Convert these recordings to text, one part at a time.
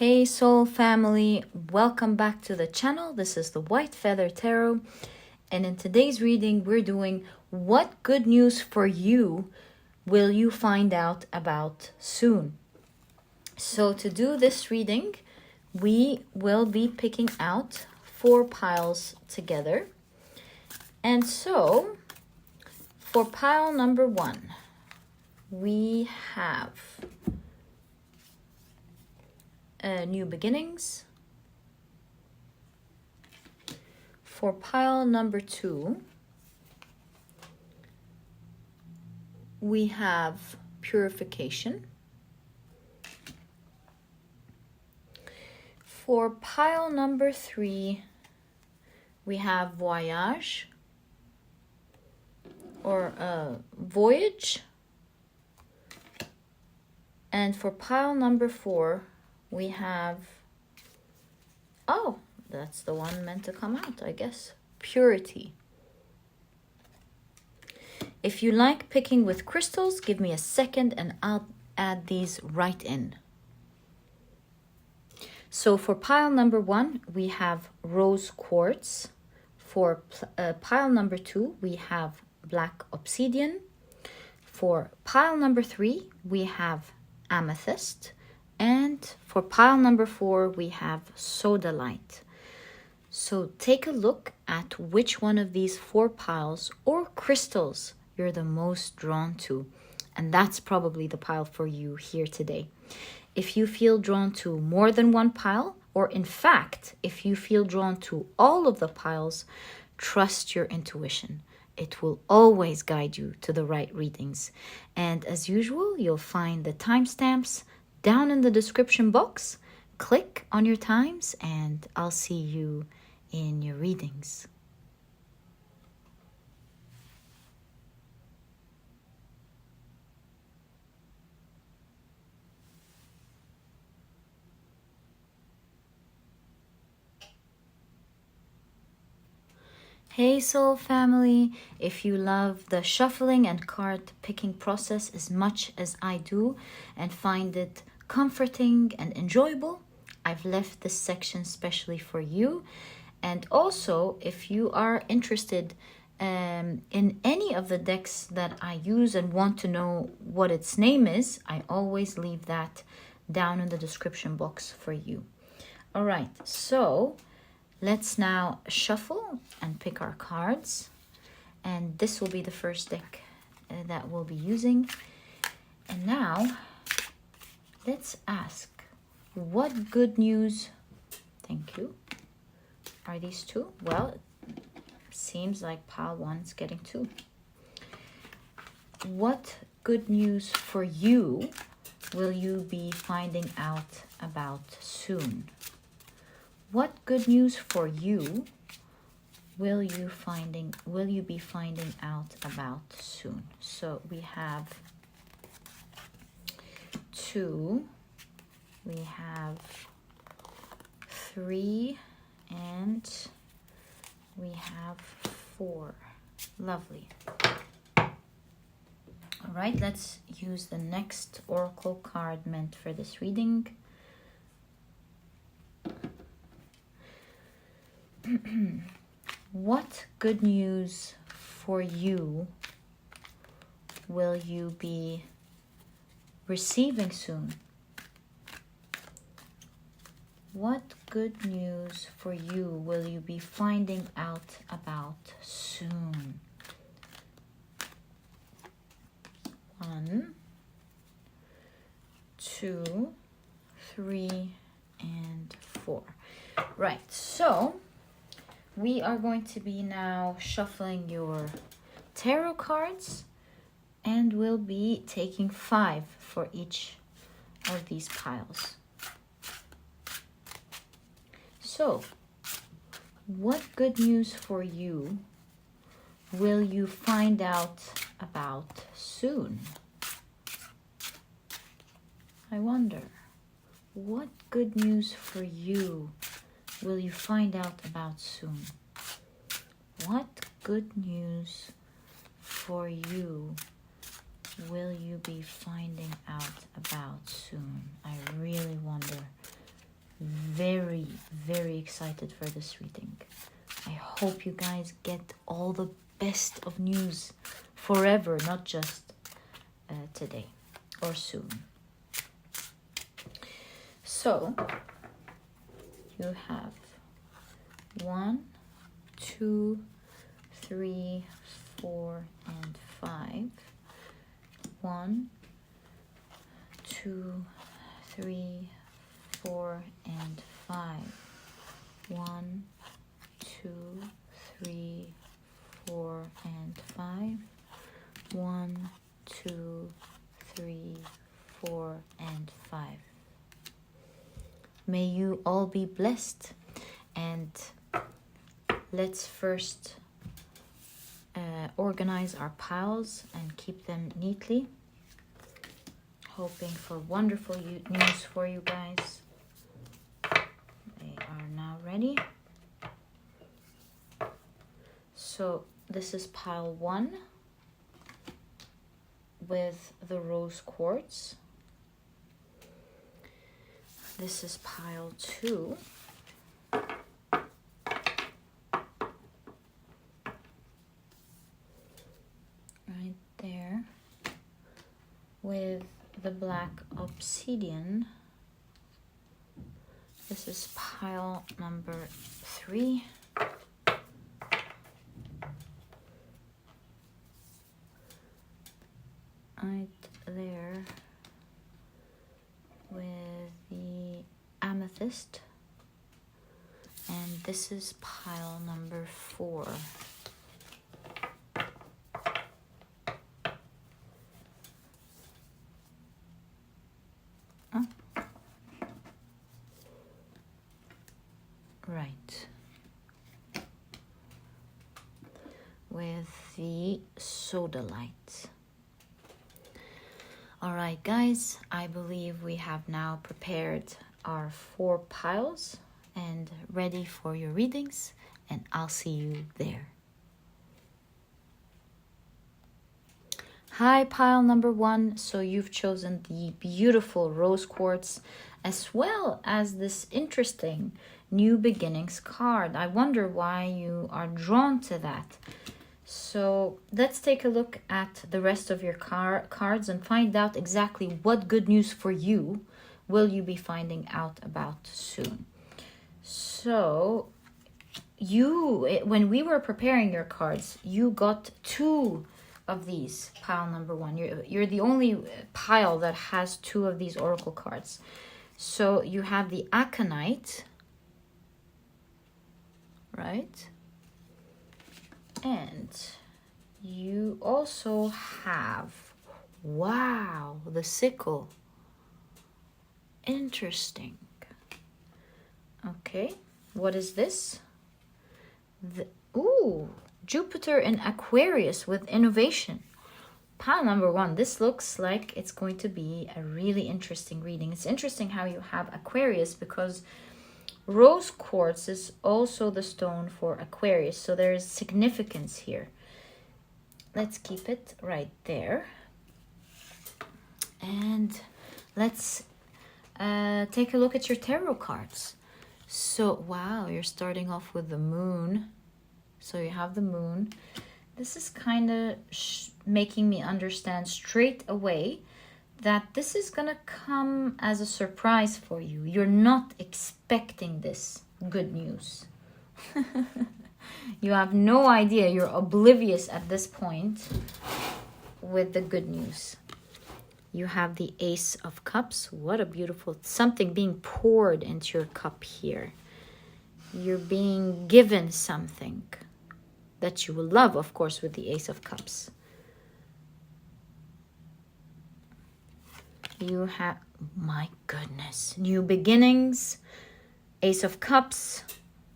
Hey soul family, welcome back to the channel. This is the White Feather Tarot, and in today's reading we're doing what good news for you will you find out about soon. So to do this reading, we will be picking out 4 piles together. And so for pile number 1, we have new beginnings. For pile number 2, we have purification. For pile number 3, we have voyage or voyage. And for pile number 4, we have, oh, that's the one meant to come out, I guess, purity. If you like picking with crystals, give me a second and I'll add these right in. So for pile number 1, we have rose quartz. For pile number 2, we have black obsidian. For pile number 3, we have amethyst. And for pile number 4, we have sodalite. So take a look at which one of these 4 piles or crystals you're the most drawn to. And that's probably the pile for you here today. If you feel drawn to more than one pile, or in fact, if you feel drawn to all of the piles, trust your intuition. It will always guide you to the right readings. And as usual, you'll find the timestamps down in the description box. Click on your times and I'll see you in your readings. Hey soul family, if you love the shuffling and card picking process as much as I do and find it comforting and enjoyable, I've left this section specially for you. And also, if you are interested in any of the decks that I use and want to know what its name is, I always leave that down in the description box for you. All right, so let's now shuffle and pick our cards. And this will be the first deck that we'll be using. And now, let's ask, what good news, thank you, are these 2? Well, it seems like pile 1's getting 2. What good news for you will you be finding out about soon? What good news for you will you be finding out about soon? So we have 2, we have 3, and we have 4. Lovely. All right, let's use the next oracle card meant for this reading. What good news for you will you be receiving soon? What good news for you will you be finding out about soon? 1, 2, 3, and 4. Right, so we are going to be now shuffling your tarot cards, and we'll be taking 5 for each of these piles. So, what good news for you will you find out about soon? I wonder, what good news for you will you find out about soon? What good news for you will you be finding out about soon? I really wonder very, very excited for this reading. I hope you guys get all the best of news forever, not just today or soon. So you have 1, 2, 3, 4, and 5. 1, 2, 3, 4, and 5. 1, 2, 3, 4, and 5. 1, 2, 3, 4, and 5. May you all be blessed, and let's first organize our piles and keep them neatly. Hoping for wonderful news for you guys. They are now ready. So this is pile 1 with the rose quartz. This is pile 2 right there with the black obsidian. This is pile number 3. Right there with the amethyst. And this is pile number 4. Right. With the sodalite. All right, guys, I believe we have now prepared our 4 piles and ready for your readings, and I'll see you there. Hi, pile number 1. So you've chosen the beautiful rose quartz as well as this interesting New Beginnings card. I wonder why you are drawn to that. So let's take a look at the rest of your cards and find out exactly what good news for you will you be finding out about soon. So when we were preparing your cards, you got 2 of these, pile number 1. You're the only pile that has 2 of these oracle cards. So you have the aconite, right? And you also have, wow, the sickle. Interesting. Okay, what is this? Jupiter in Aquarius with innovation. Pile number 1. This looks like it's going to be a really interesting reading. It's interesting how you have Aquarius because rose quartz is also the stone for Aquarius, so there is significance here. Let's keep it right there. And let's take a look at your tarot cards. So, wow, you're starting off with the moon. So you have the moon. This is kind of making me understand straight away that this is going to come as a surprise for you. You're not expecting this good news. You have no idea. You're oblivious at this point with the good news. You have the Ace of Cups. What a beautiful, something being poured into your cup here. You're being given something that you will love, of course, with the Ace of Cups. You have, my goodness, new beginnings, Ace of Cups,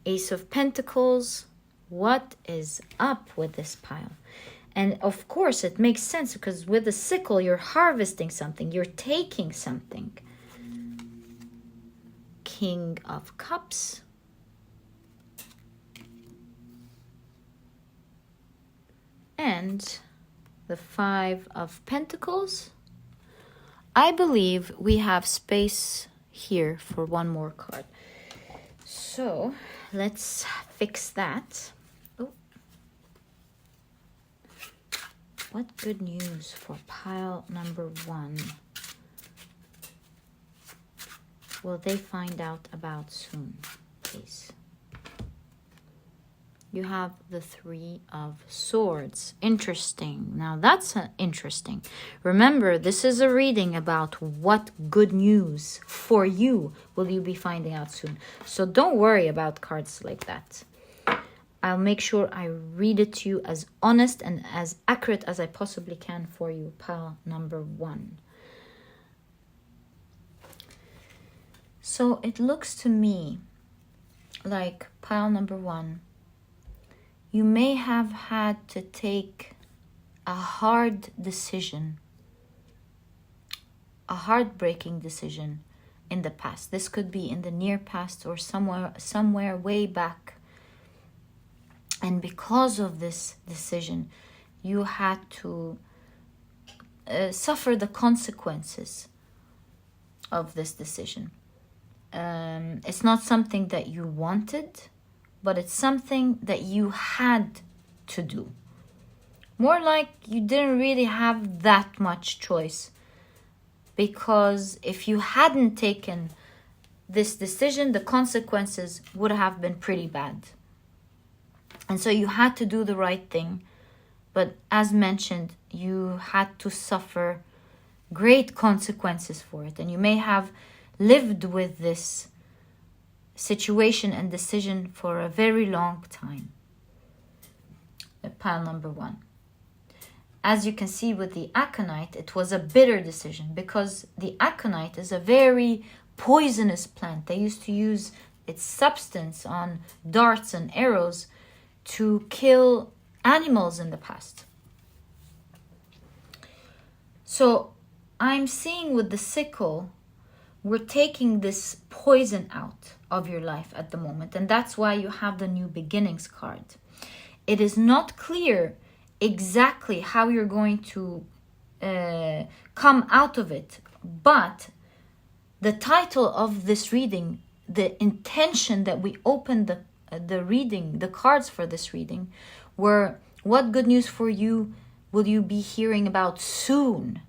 Ace of Pentacles. What is up with this pile? And of course, it makes sense because with the sickle, you're harvesting something. You're taking something. King of Cups. And the Five of Pentacles. I believe we have space here for one more card. So let's fix that. Oh. What good news for pile number 1 will they find out about soon, please? You have the 3 of Swords. Interesting. Now that's interesting. Remember, this is a reading about what good news for you will you be finding out soon. So don't worry about cards like that. I'll make sure I read it to you as honest and as accurate as I possibly can for you, pile number 1. So it looks to me like pile number 1, you may have had to take a hard decision, a heartbreaking decision in the past. This could be in the near past or somewhere way back. And because of this decision, you had to suffer the consequences of this decision. It's not something that you wanted, but it's something that you had to do. More like you didn't really have that much choice, because if you hadn't taken this decision, the consequences would have been pretty bad. And so you had to do the right thing, but as mentioned, you had to suffer great consequences for it, and you may have lived with this situation and decision for a very long time. Pile number 1. As you can see with the aconite, it was a bitter decision because the aconite is a very poisonous plant. They used to use its substance on darts and arrows to kill animals in the past. So I'm seeing with the sickle, we're taking this poison out of your life at the moment, and that's why you have the new beginnings card. It is not clear exactly how you're going to come out of it, but the title of this reading, the intention that we opened the reading, the cards for this reading, were what good news for you will you be hearing about soon?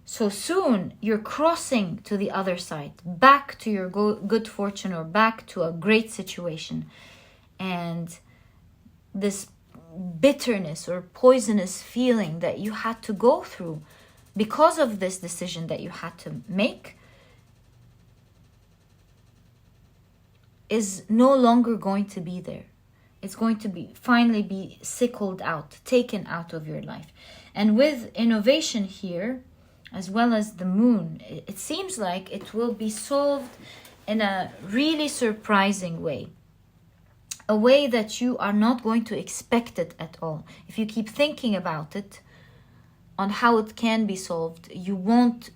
So soon you're crossing to the other side, back to your good fortune or back to a great situation. And this bitterness or poisonous feeling that you had to go through because of this decision that you had to make is no longer going to be there. It's going to be finally be sickled out, taken out of your life. And with innovation here, as well as the moon, it seems like it will be solved in a really surprising way. A way that you are not going to expect it at all. If you keep thinking about it, on how it can be solved, you won't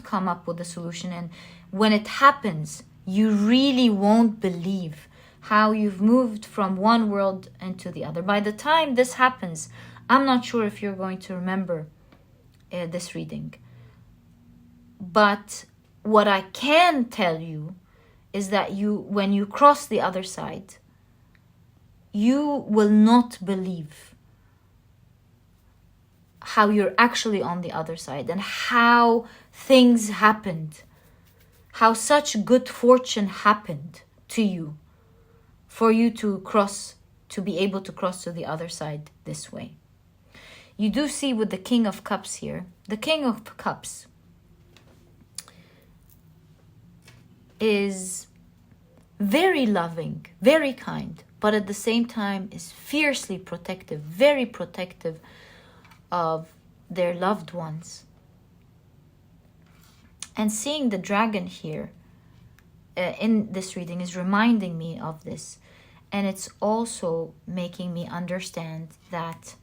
come up with a solution. And when it happens, you really won't believe how you've moved from one world into the other. By the time this happens, I'm not sure if you're going to remember this reading. But what I can tell you is that when you cross the other side, you will not believe how you're actually on the other side and how things happened, how such good fortune happened to you for you to be able to cross to the other side this way. You do see with the King of Cups here, the King of Cups is very loving, very kind, but at the same time is fiercely protective, very protective of their loved ones. And seeing the dragon here in this reading is reminding me of this. And it's also making me understand that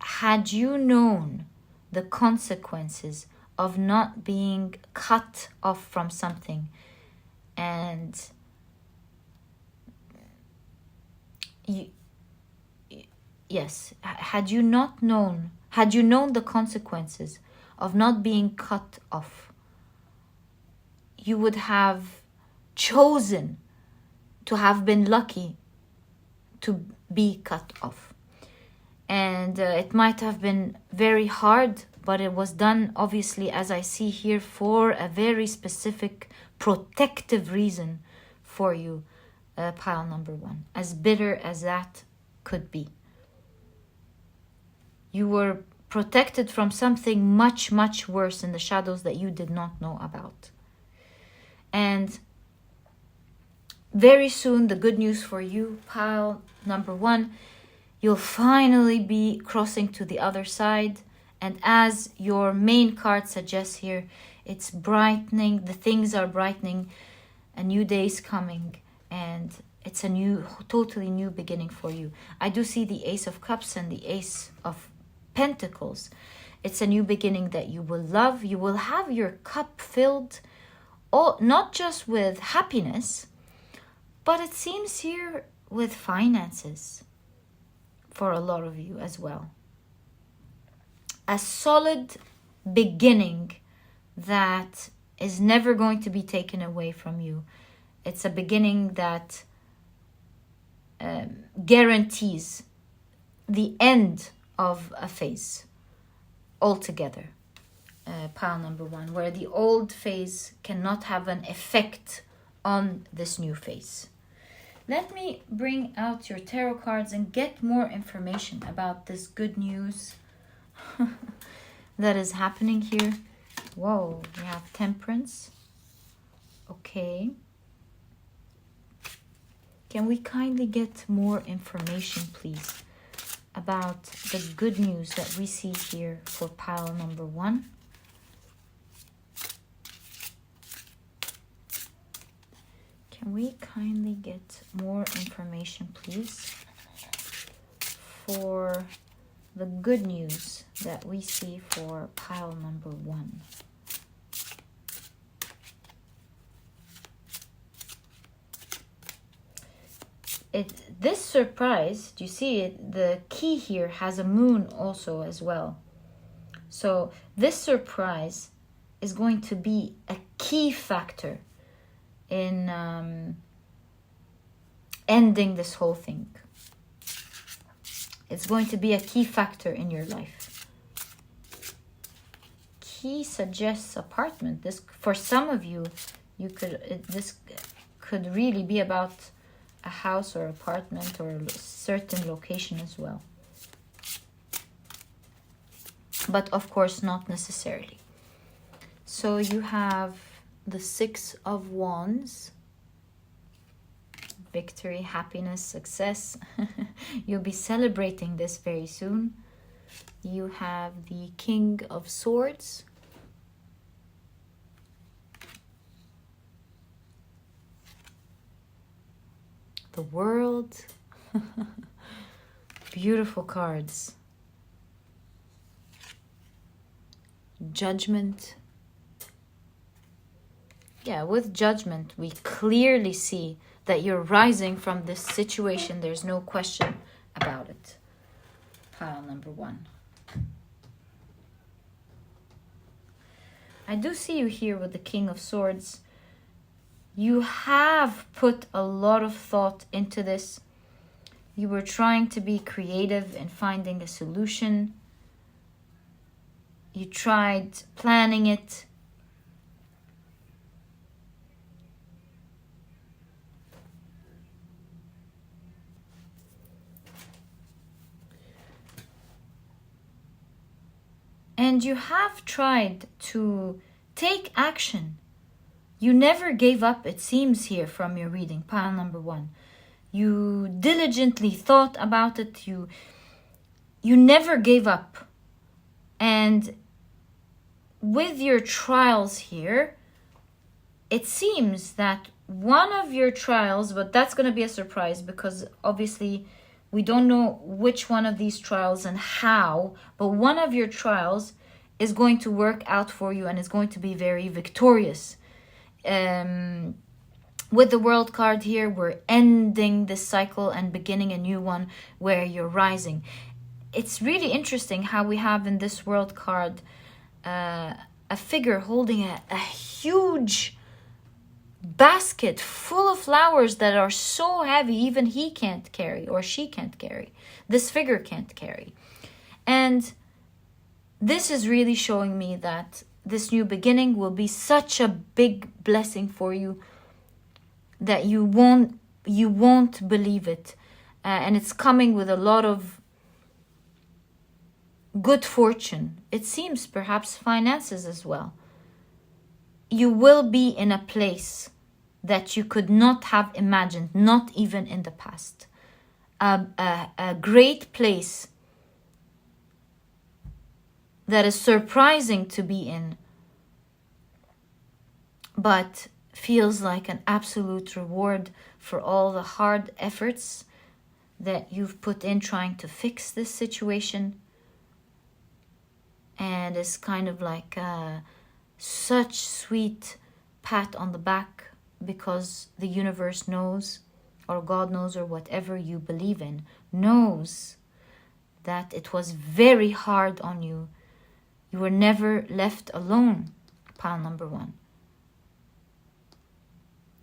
had you known the consequences of not being cut off from something, and had you known the consequences of not being cut off, you would have chosen to have been lucky to be cut off. And it might have been very hard, but it was done, obviously, as I see here, for a very specific protective reason for you, pile number 1. As bitter as that could be. You were protected from something much, much worse in the shadows that you did not know about. And very soon, the good news for you, pile number 1, you'll finally be crossing to the other side. And as your main card suggests here, it's brightening, the things are brightening, a new day is coming, and it's a new, totally new beginning for you. I do see the Ace of Cups and the Ace of Pentacles. It's a new beginning that you will love. You will have your cup filled, not just with happiness, but it seems here with finances for a lot of you as well. A solid beginning that is never going to be taken away from you. It's a beginning that guarantees the end of a phase altogether. Pile number 1, where the old phase cannot have an effect on this new phase. Let me bring out your tarot cards and get more information about this good news that is happening here. Whoa, we have Temperance. Okay. Can we kindly get more information, please, about the good news that we see here for pile number 1? Can we kindly get more information, please, for the good news that we see for pile number 1? This surprise, do you see it? The key here has a moon also as well. So this surprise is going to be a key factor in ending this whole thing. It's going to be a key factor in your life. Key suggests apartment. This, for some of you, this could really be about a house or apartment or a certain location as well. But of course, not necessarily. So you have the 6 of Wands. Victory, happiness, success. You'll be celebrating this very soon. You have the King of Swords. The World. Beautiful cards. Judgment. Yeah, with Judgment, we clearly see that you're rising from this situation. There's no question about it. Pile number 1. I do see you here with the King of Swords. You have put a lot of thought into this. You were trying to be creative in finding a solution. You tried planning it. And you have tried to take action. You never gave up, it seems here from your reading, pile number 1. You diligently thought about it. You never gave up. And with your trials here, it seems that one of your trials, but that's going to be a surprise because obviously we don't know which one of these trials and how, but one of your trials is going to work out for you and is going to be very victorious. With the World card here, we're ending this cycle and beginning a new one where you're rising. It's really interesting how we have in this World card a figure holding a huge basket full of flowers that are so heavy even he can't carry or she can't carry. This figure can't carry. And this is really showing me that this new beginning will be such a big blessing for you that you won't believe it. And it's coming with a lot of good fortune. It seems perhaps finances as well. You will be in a place that you could not have imagined, not even in the past. A great place that is surprising to be in, but feels like an absolute reward for all the hard efforts that you've put in trying to fix this situation. And it's kind of like such sweet pat on the back, because the universe knows, or God knows, or whatever you believe in, knows that it was very hard on you. You were never left alone, pile number 1.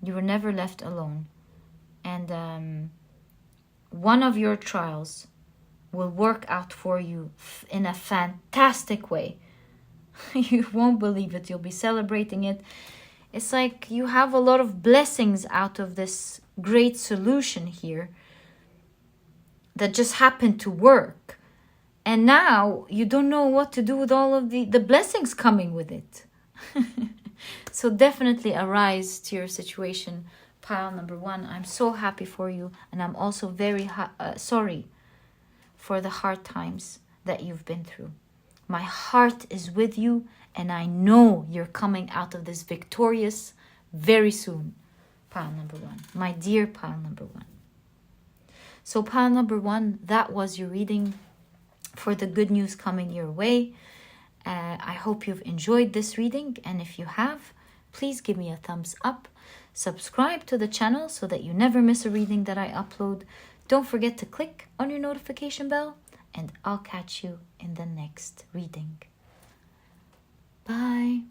You were never left alone. And one of your trials will work out for you in a fantastic way. You won't believe it. You'll be celebrating it. It's like you have a lot of blessings out of this great solution here that just happened to work. And now you don't know what to do with all of the blessings coming with it. So definitely arise to your situation, pile number 1. I'm so happy for you. And I'm also very sorry for the hard times that you've been through. My heart is with you, and I know you're coming out of this victorious very soon. Pile number 1. My dear pile number 1. So pile number 1, that was your reading for the good news coming your way. I hope you've enjoyed this reading, and if you have, please give me a thumbs up. Subscribe to the channel so that you never miss a reading that I upload. Don't forget to click on your notification bell, and I'll catch you in the next reading. Bye.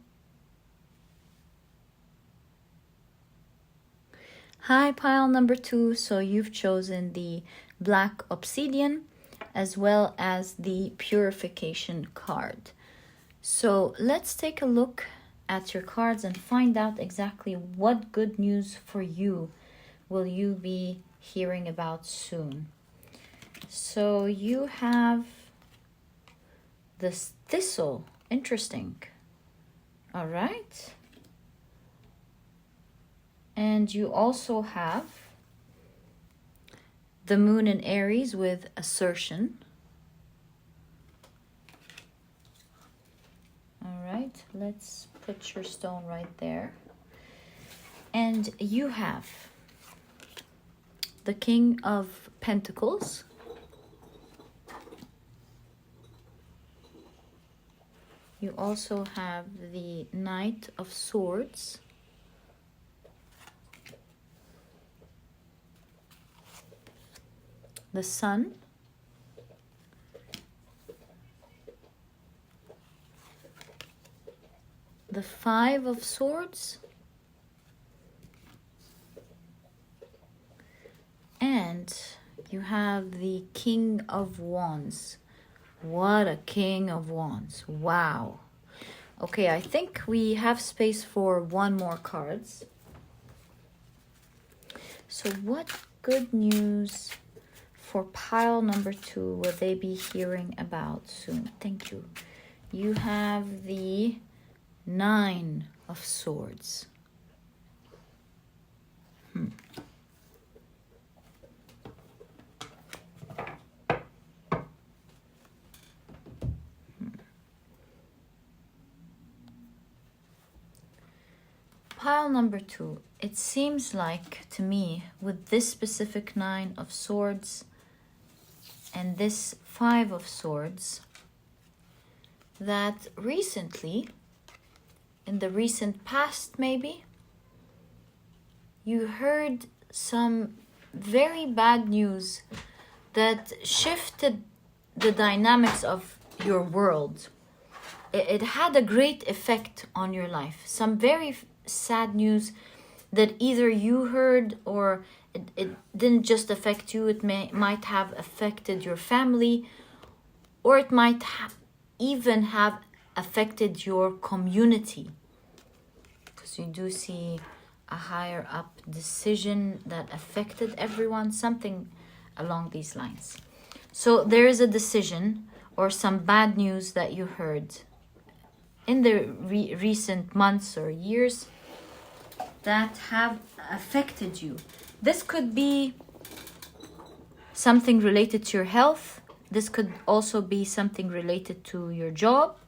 Hi, pile number 2. So you've chosen the Black Obsidian as well as the Purification card. So let's take a look at your cards and find out exactly what good news for you will you be hearing about soon. So you have this thistle. Interesting. All right. And you also have the moon in Aries with assertion. All right, let's put your stone right there. And you have the King of Pentacles. You also have the Knight of Swords. The Sun. The Five of Swords. And you have the King of Wands. What a King of Wands. Wow. Okay, I think we have space for one more cards. So what good news for pile number 2 will they be hearing about soon? Thank you. You have the Nine of Swords. Pile number 2. It seems like to me with this specific Nine of Swords and this Five of Swords that recently, in the recent past maybe, you heard some very bad news that shifted the dynamics of your world. It had a great effect on your life. Some very sad news that either you heard or it didn't just affect you, it might have affected your family, or it might even have affected your community. Because you do see a higher up decision that affected everyone, something along these lines. So there is a decision or some bad news that you heard in the recent months or years that have affected you. This could be something related to your health. This could also be something related to your job.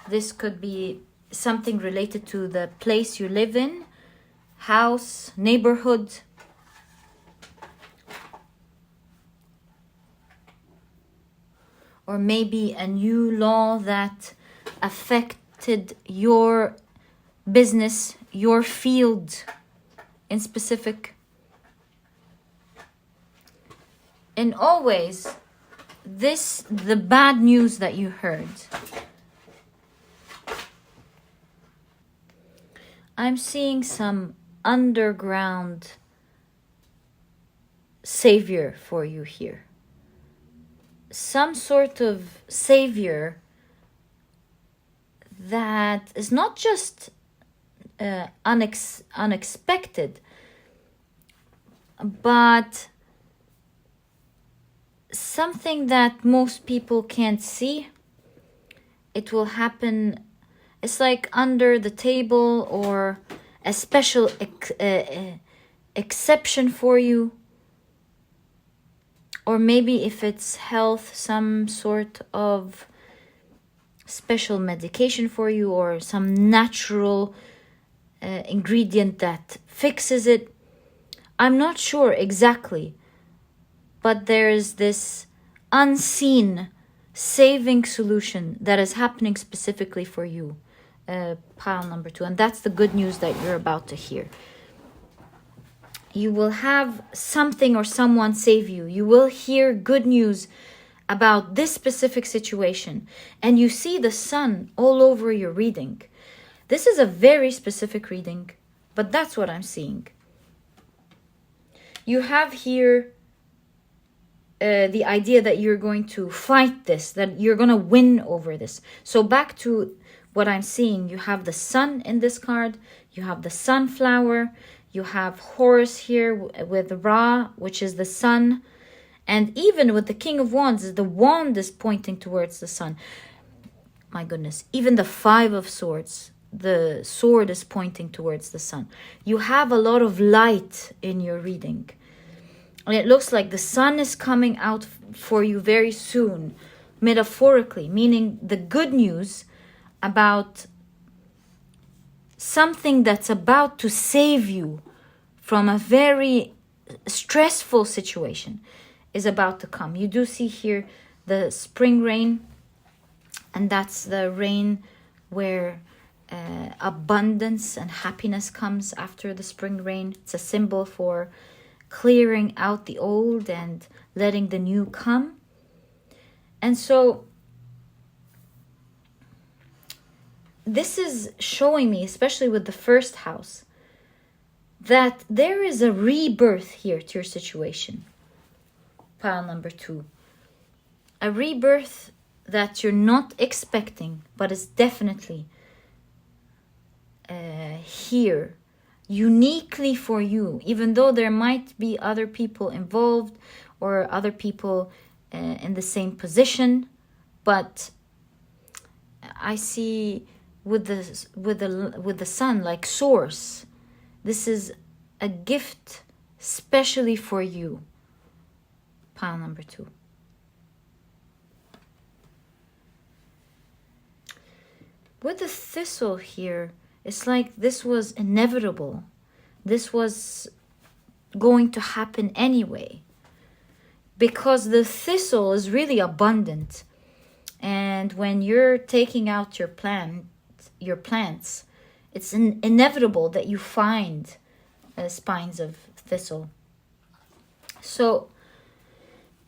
This could be something related to the place you live in, house, neighborhood. Or maybe a new law that affected your business, your field in specific. And always, the bad news that you heard, I'm seeing some underground savior for you here. Some sort of savior that is not just unexpected, but something that most people can't see. It will happen. It's like under the table, or a special exception for you. Or maybe if it's health, some sort of special medication for you, or some natural ingredient that fixes it. I'm not sure exactly, but there is this unseen saving solution that is happening specifically for you, pile number 2. And that's the good news that you're about to hear. You will have something or someone save you. You will hear good news about this specific situation. And you see the sun all over your reading. This is a very specific reading, but that's what I'm seeing. You have here the idea that you're going to fight this, that you're going to win over this. So back to what I'm seeing, you have the sun in this card, you have the sunflower, you have Horus here with Ra, which is the sun. And even with the King of Wands, the wand is pointing towards the sun. My goodness. Even the 5 of Swords, the sword is pointing towards the sun. You have a lot of light in your reading. And it looks like the sun is coming out for you very soon, metaphorically, meaning the good news about something that's about to save you from a very stressful situation is about to come. You do see here the spring rain, and that's the rain where abundance and happiness comes after the spring rain. It's a symbol for clearing out the old and letting the new come. And so this is showing me, especially with the first house, that there is a rebirth here to your situation. Pile number 2. A rebirth that you're not expecting, but is definitely here, uniquely for you, even though there might be other people involved or other people in the same position. But I see with the sun, like source, this is a gift specially for you. Pile number 2. With the thistle here, it's like this was inevitable. This was going to happen anyway. Because the thistle is really abundant. And when you're taking out your plants, it's inevitable that you find spines of thistle. So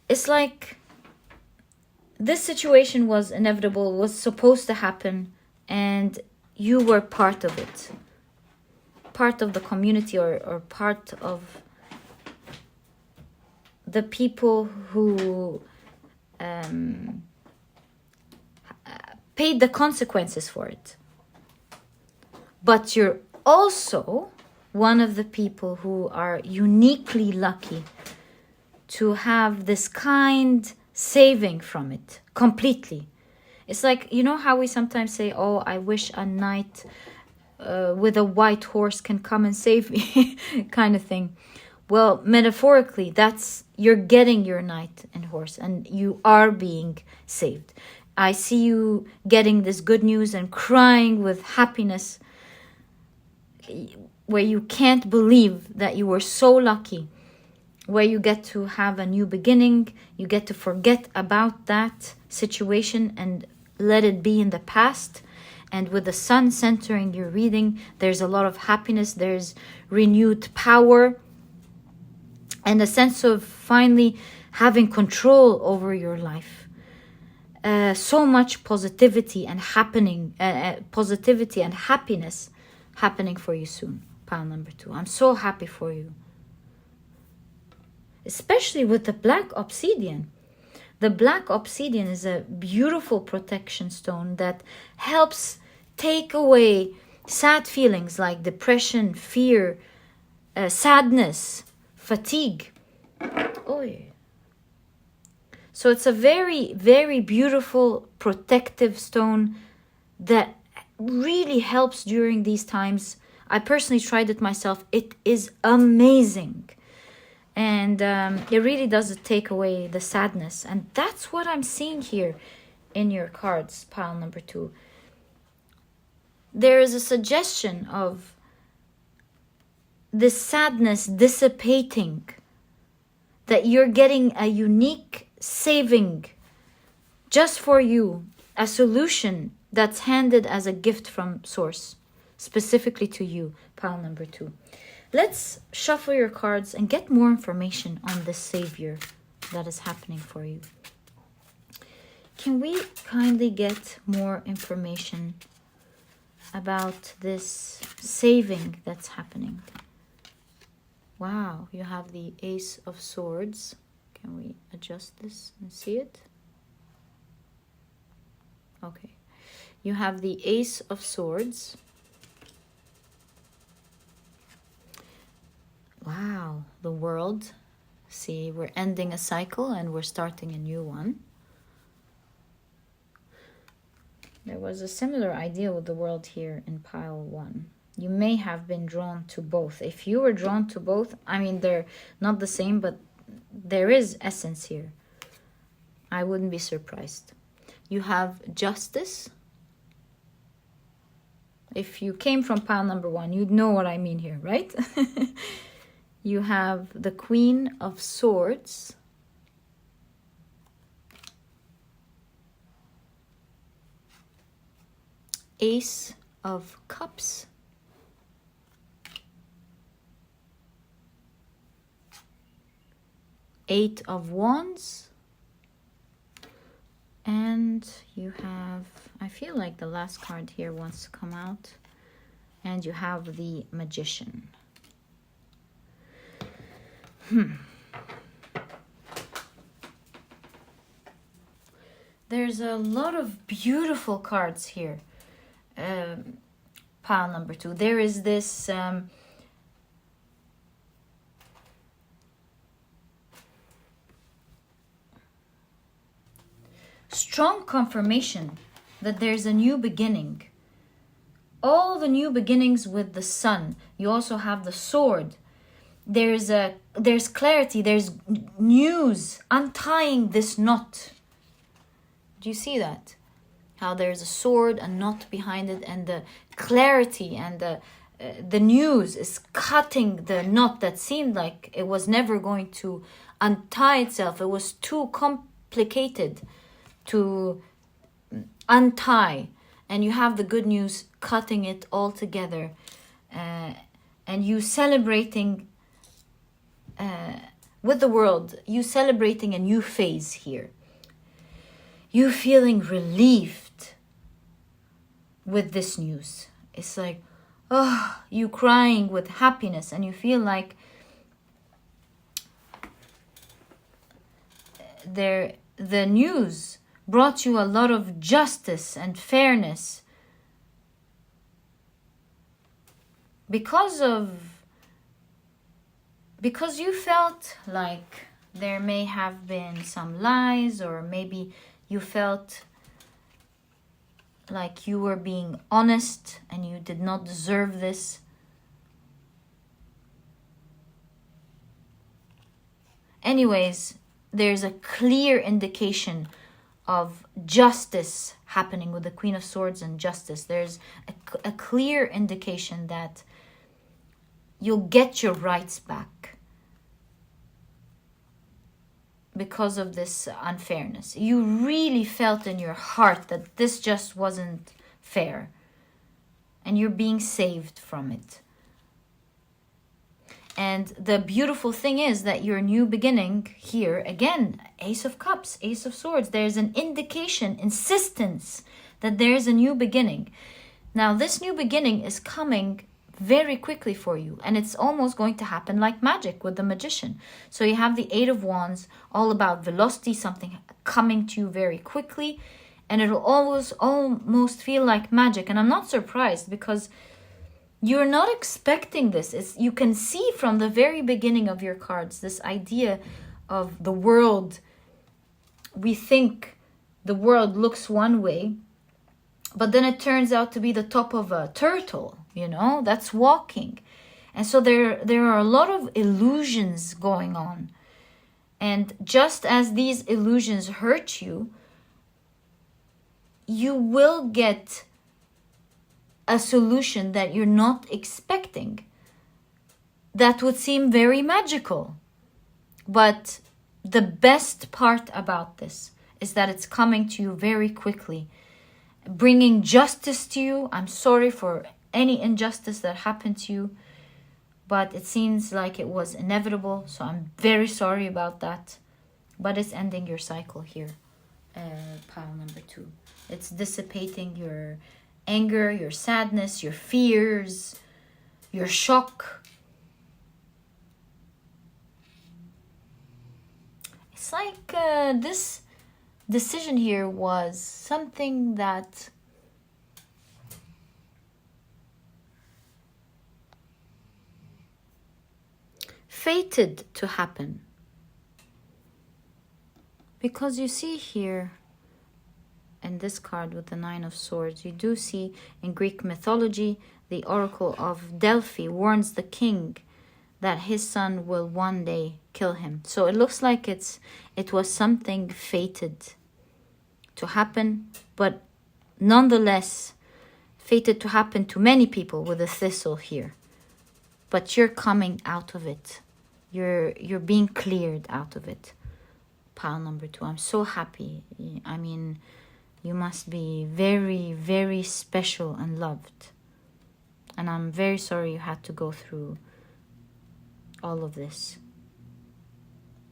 it's like this situation was inevitable, was supposed to happen, and you were part of it. part of the community or part of the people who paid the consequences for it. But you're also one of the people who are uniquely lucky to have this kind saving from it completely. It's like, you know how we sometimes say, oh, I wish a knight with a white horse can come and save me kind of thing. Well, metaphorically, that's, you're getting your knight and horse and you are being saved. I see you getting this good news and crying with happiness, where you can't believe that you were so lucky, where you get to have a new beginning, you get to forget about that situation and let it be in the past. And with the sun centering your reading, there's a lot of happiness, there's renewed power, and a sense of finally having control over your life. So much positivity and positivity and happiness happening for you soon, pile number 2. I'm so happy for you. Especially with the black obsidian. The black obsidian is a beautiful protection stone that helps take away sad feelings like depression, fear, sadness, fatigue. Oh, yeah. So it's a very, very beautiful protective stone that really helps during these times. I personally tried it myself. It is amazing. And it really does take away the sadness. And that's what I'm seeing here in your cards, pile number 2. There is a suggestion of this sadness dissipating, that you're getting a unique saving just for you, a solution that's handed as a gift from source, specifically to you, pile number 2. Let's shuffle your cards and get more information on this savior that is happening for you. Can we kindly get more information about this saving that's happening? Wow, you have the Ace of Swords. Can we adjust this and see it? Okay. You have the Ace of Swords. Wow, the World. See, we're ending a cycle and we're starting a new one. There was a similar idea with the World here in pile 1. You may have been drawn to both. If you were drawn to both, I mean, they're not the same, but there is essence here. I wouldn't be surprised. You have Justice. If you came from pile number 1, you'd know what I mean here, right? You have the Queen of Swords. Ace of Cups. Eight of Wands. And you have, I feel like the last card here wants to come out. And you have the Magician. There's a lot of beautiful cards here. Pile number 2. There is this strong confirmation that there's a new beginning. All the new beginnings with the sun. You also have the sword. There's clarity, there's news, untying this knot. Do you see that? How there's a sword, a knot behind it, and the clarity and the news is cutting the knot that seemed like it was never going to untie itself. It was too complicated to untie. And you have the good news cutting it all together. And you celebrating with the world, you celebrating a new phase here. You feeling relieved with this news. It's like, you crying with happiness, and you feel like the news brought you a lot of justice and fairness because you felt like there may have been some lies, or maybe you felt like you were being honest and you did not deserve this. Anyways, there's a clear indication of justice happening with the Queen of Swords and justice. There's a clear indication that you'll get your rights back because of this unfairness. You really felt in your heart that this just wasn't fair, and you're being saved from it. And the beautiful thing is that your new beginning here, again, Ace of Cups, Ace of Swords, there's an indication, insistence that there's a new beginning. Now, this new beginning is coming very quickly for you, and it's almost going to happen like magic with the Magician. So you have the Eight of Wands, all about velocity, something coming to you very quickly, and it'll almost feel like magic. And I'm not surprised, because you're not expecting this. You can see from the very beginning of your cards this idea of the world. We think the world looks one way, but then it turns out to be the top of a turtle, that's walking. And so there are a lot of illusions going on. And just as these illusions hurt you, you will get a solution that you're not expecting that would seem very magical. But the best part about this is that it's coming to you very quickly, bringing justice to you. I'm sorry for any injustice that happened to you, but it seems like it was inevitable, so I'm very sorry about that. But it's ending your cycle here, pile number 2. It's dissipating your anger, your sadness, your fears, your shock. It's like this decision here was something that fated to happen. Because you see here, in this card with the Nine of Swords, you do see in Greek mythology, the Oracle of Delphi warns the king that his son will one day kill him. So it looks like it was something fated to happen, but nonetheless fated to happen to many people with a thistle here. But you're coming out of it. You're being cleared out of it. Pile number 2. I'm so happy. I mean, you must be very, very special and loved. And I'm very sorry you had to go through all of this.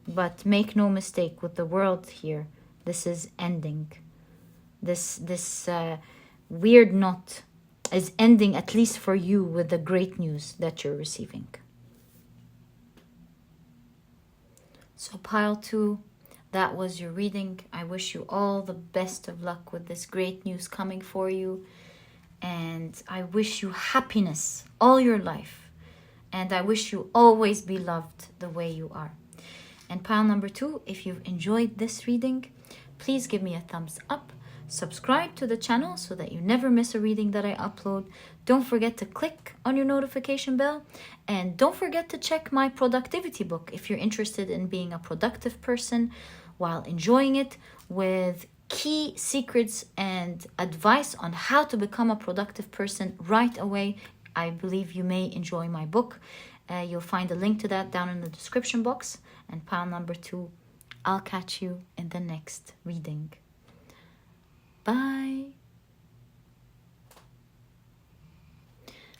But make no mistake with the world here. This is ending. This weird knot is ending, at least for you, with the great news that you're receiving. So pile 2, that was your reading. I wish you all the best of luck with this great news coming for you. And I wish you happiness all your life. And I wish you always be loved the way you are. And pile number 2, if you've enjoyed this reading, please give me a thumbs up. Subscribe to the channel so that you never miss a reading that I upload. Don't forget to click on your notification bell. And don't forget to check my productivity book if you're interested in being a productive person while enjoying it, with key secrets and advice on how to become a productive person right away. I believe you may enjoy my book. You'll find a link to that down in the description box. And pile number 2, I'll catch you in the next reading. Bye.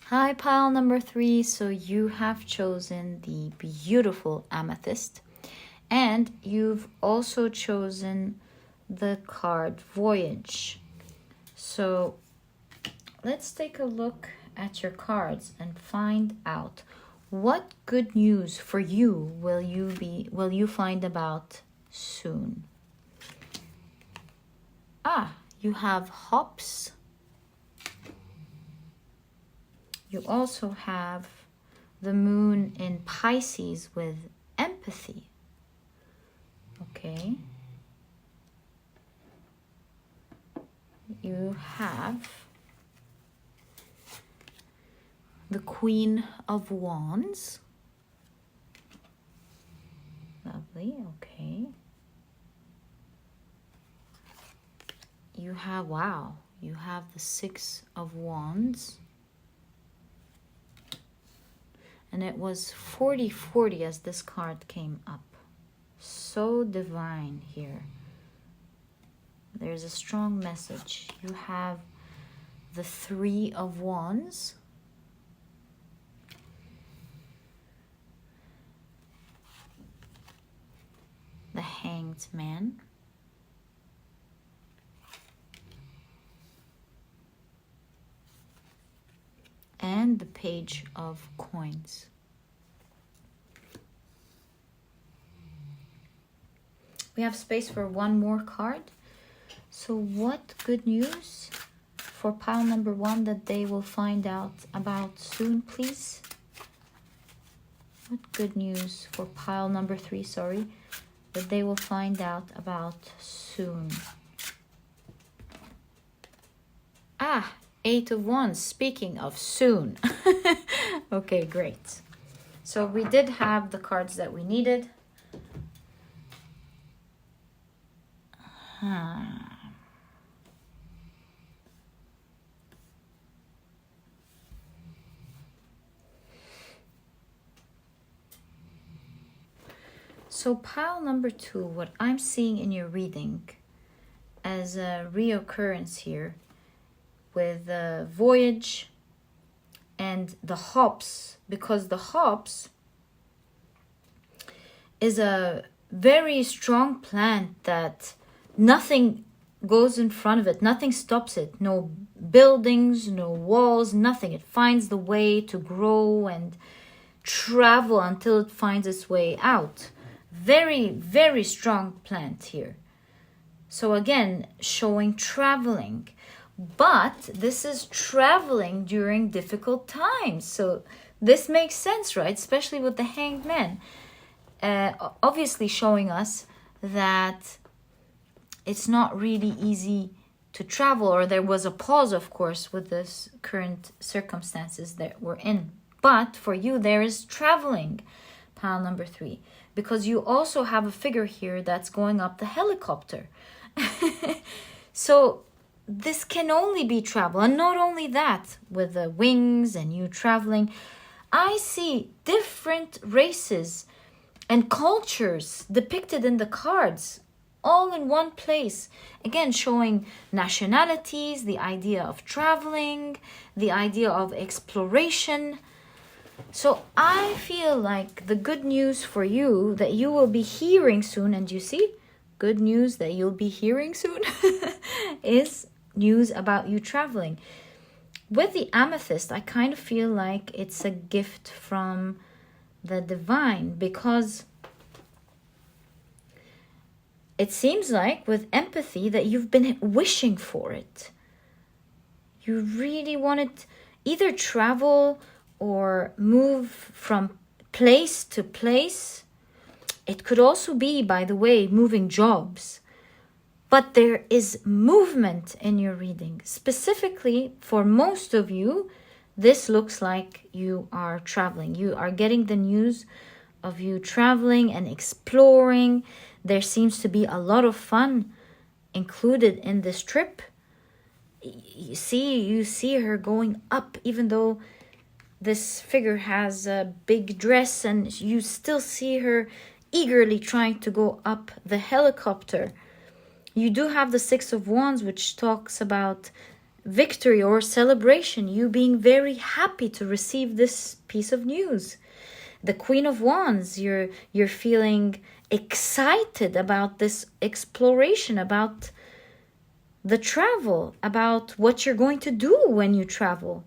Hi, pile number 3. So you have chosen the beautiful Amethyst. And you've also chosen the card Voyage. So let's take a look at your cards and find out what good news for you will you find about soon. You have hops. You also have the moon in Pisces with empathy. Okay. You have the Queen of Wands. Lovely, okay. You have, wow, you have the Six of Wands. And it was 40-40 as this card came up. So divine here. There's a strong message. You have the Three of Wands. The Hanged Man. And the Page of Coins. We have space for one more card. So what good news for pile number 1 that they will find out about soon, please? What good news for pile number 3, sorry, that they will find out about soon? Eight of Wands, speaking of soon. Okay, great. So we did have the cards that we needed. So pile number 2, what I'm seeing in your reading as a reoccurrence here with the voyage and the hops, because the hops is a very strong plant that nothing goes in front of it, nothing stops it, no buildings, no walls, nothing. It finds the way to grow and travel until it finds its way out. Very, very strong plant here. So again, showing traveling. But this is traveling during difficult times. So this makes sense, right? Especially with the Hanged Man. Obviously showing us that it's not really easy to travel, or there was a pause, of course, with this current circumstances that we're in. But for you, there is traveling, pile number 3, because you also have a figure here that's going up the helicopter. So this can only be travel. And not only that, with the wings and you traveling, I see different races and cultures depicted in the cards, all in one place. Again, showing nationalities, the idea of traveling, the idea of exploration. So I feel like the good news for you that you will be hearing soon, and you see, good news that you'll be hearing soon is news about you traveling. With the Amethyst, I kind of feel like it's a gift from the divine, because it seems like with empathy that you've been wishing for it. You really wanted either travel or move from place to place. It could also be, by the way, moving jobs. But there is movement in your reading. Specifically, for most of you, this looks like you are traveling. You are getting the news of you traveling and exploring. There seems to be a lot of fun included in this trip. You see her going up, even though this figure has a big dress, and you still see her eagerly trying to go up the helicopter. You do have the Six of Wands, which talks about victory or celebration, you being very happy to receive this piece of news. The Queen of Wands, you're feeling excited about this exploration, about the travel, about what you're going to do when you travel.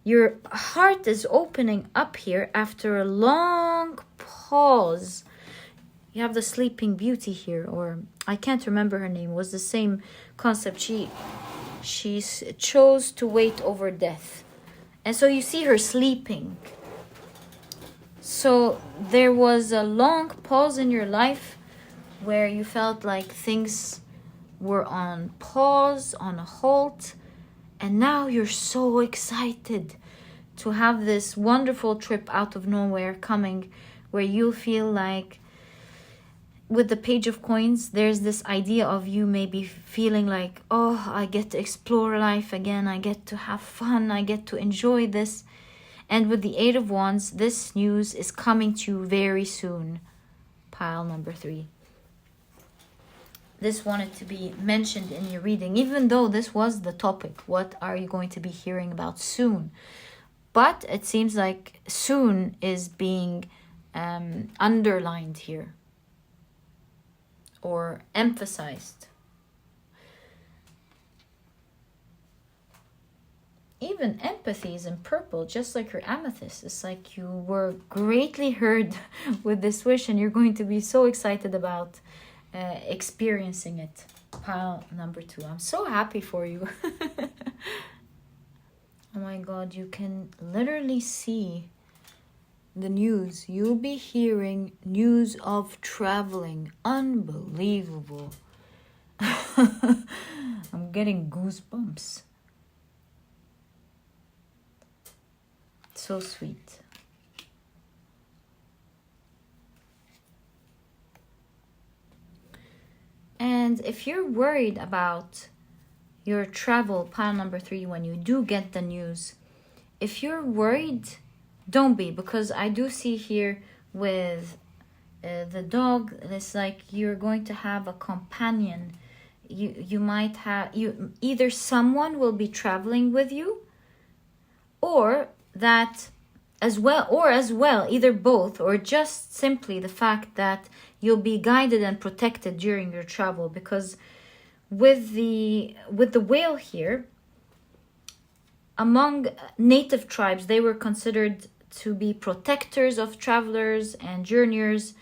Your heart is opening up here after a long pause. You have the Sleeping Beauty here, or I can't remember her name. It was the same concept. She chose to wait over death. And so you see her sleeping. So there was a long pause in your life where you felt like things were on pause, on a halt. And now you're so excited to have this wonderful trip out of nowhere coming, where you feel like, with the Page of Coins, there's this idea of you maybe feeling like, oh, I get to explore life again. I get to have fun. I get to enjoy this. And with the Eight of Wands, this news is coming to you very soon. Pile number 3. This wanted to be mentioned in your reading, even though this was the topic. What are you going to be hearing about soon? But it seems like soon is being underlined here, or emphasized. Even empathy is in purple, just like your amethyst. It's like you were greatly heard with this wish, and you're going to be so excited about experiencing it. Pile number 2. I'm so happy for you. Oh my God, you can literally see the news. You'll be hearing news of traveling. Unbelievable. I'm getting goosebumps. So sweet. And if you're worried about your travel, pile number 3, when you do get the news, if you're worried, don't be, because I do see here with the dog, it's like you're going to have a companion. You might have, either someone will be traveling with you, or that as well, either both, or just simply the fact that you'll be guided and protected during your travel. Because with the whale here, among native tribes, they were considered to be protectors of travelers and journeyers,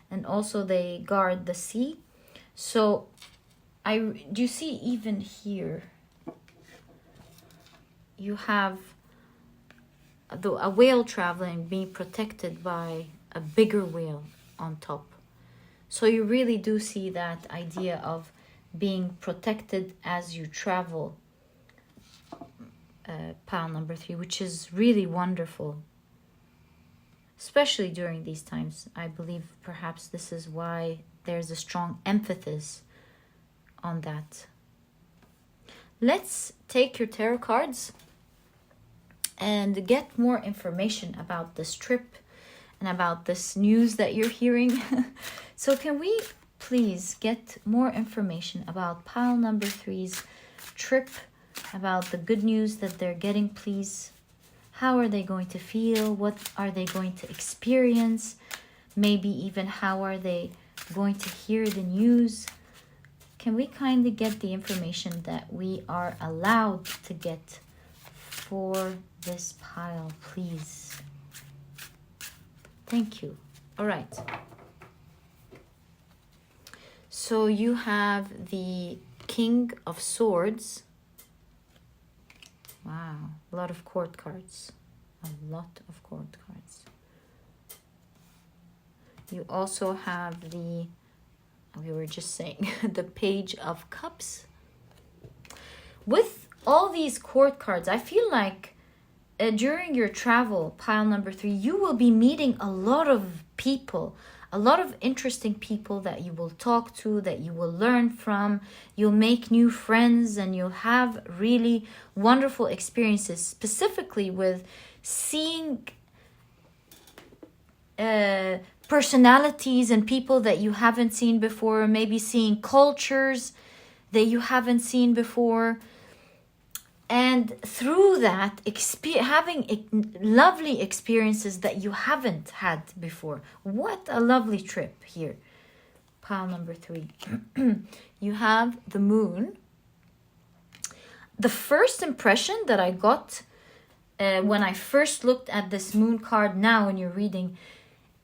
and also they guard the sea. So do you see even here, you have a whale traveling, being protected by a bigger whale on top. So you really do see that idea of being protected as you travel, pile number 3, which is really wonderful, especially during these times. I believe perhaps this is why there's a strong emphasis on that. Let's take your tarot cards and get more information about this trip and about this news that you're hearing. So can we please get more information about pile number 3's trip, about the good news that they're getting, please? How are they going to feel? What are they going to experience? Maybe even how are they going to hear the news? Can we kindly get the information that we are allowed to get for this pile, please? Thank you. All right. So you have the King of Swords. Wow, a lot of court cards. A lot of court cards. You also have the, we were just saying, the Page of Cups. With all these court cards, I feel like during your travel, pile number 3, you will be meeting a lot of people, a lot of interesting people that you will talk to, that you will learn from. You'll make new friends, and you'll have really wonderful experiences, specifically with seeing personalities and people that you haven't seen before, maybe seeing cultures that you haven't seen before. And through that, having lovely experiences that you haven't had before. What a lovely trip here. Pile number 3. You have the Moon. The first impression that I got when I first looked at this moon card now in your reading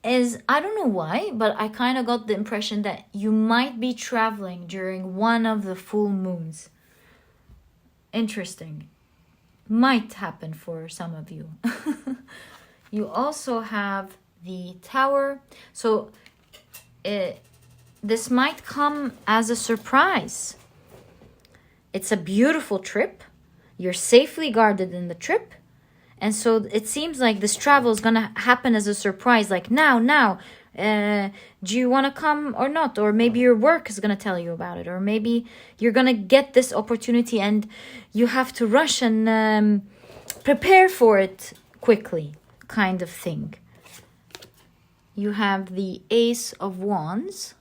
is, I don't know why, but I kind of got the impression that you might be traveling during one of the full moons. Interesting. Might happen for some of you. You also have the Tower. So this might come as a surprise. It's a beautiful trip. You're safely guarded in the trip. And so it seems like this travel is going to happen as a surprise. Like now, do you want to come or not? Or maybe your work is going to tell you about it. Or maybe you're going to get this opportunity and you have to rush and prepare for it quickly, kind of thing. You have the Ace of Wands.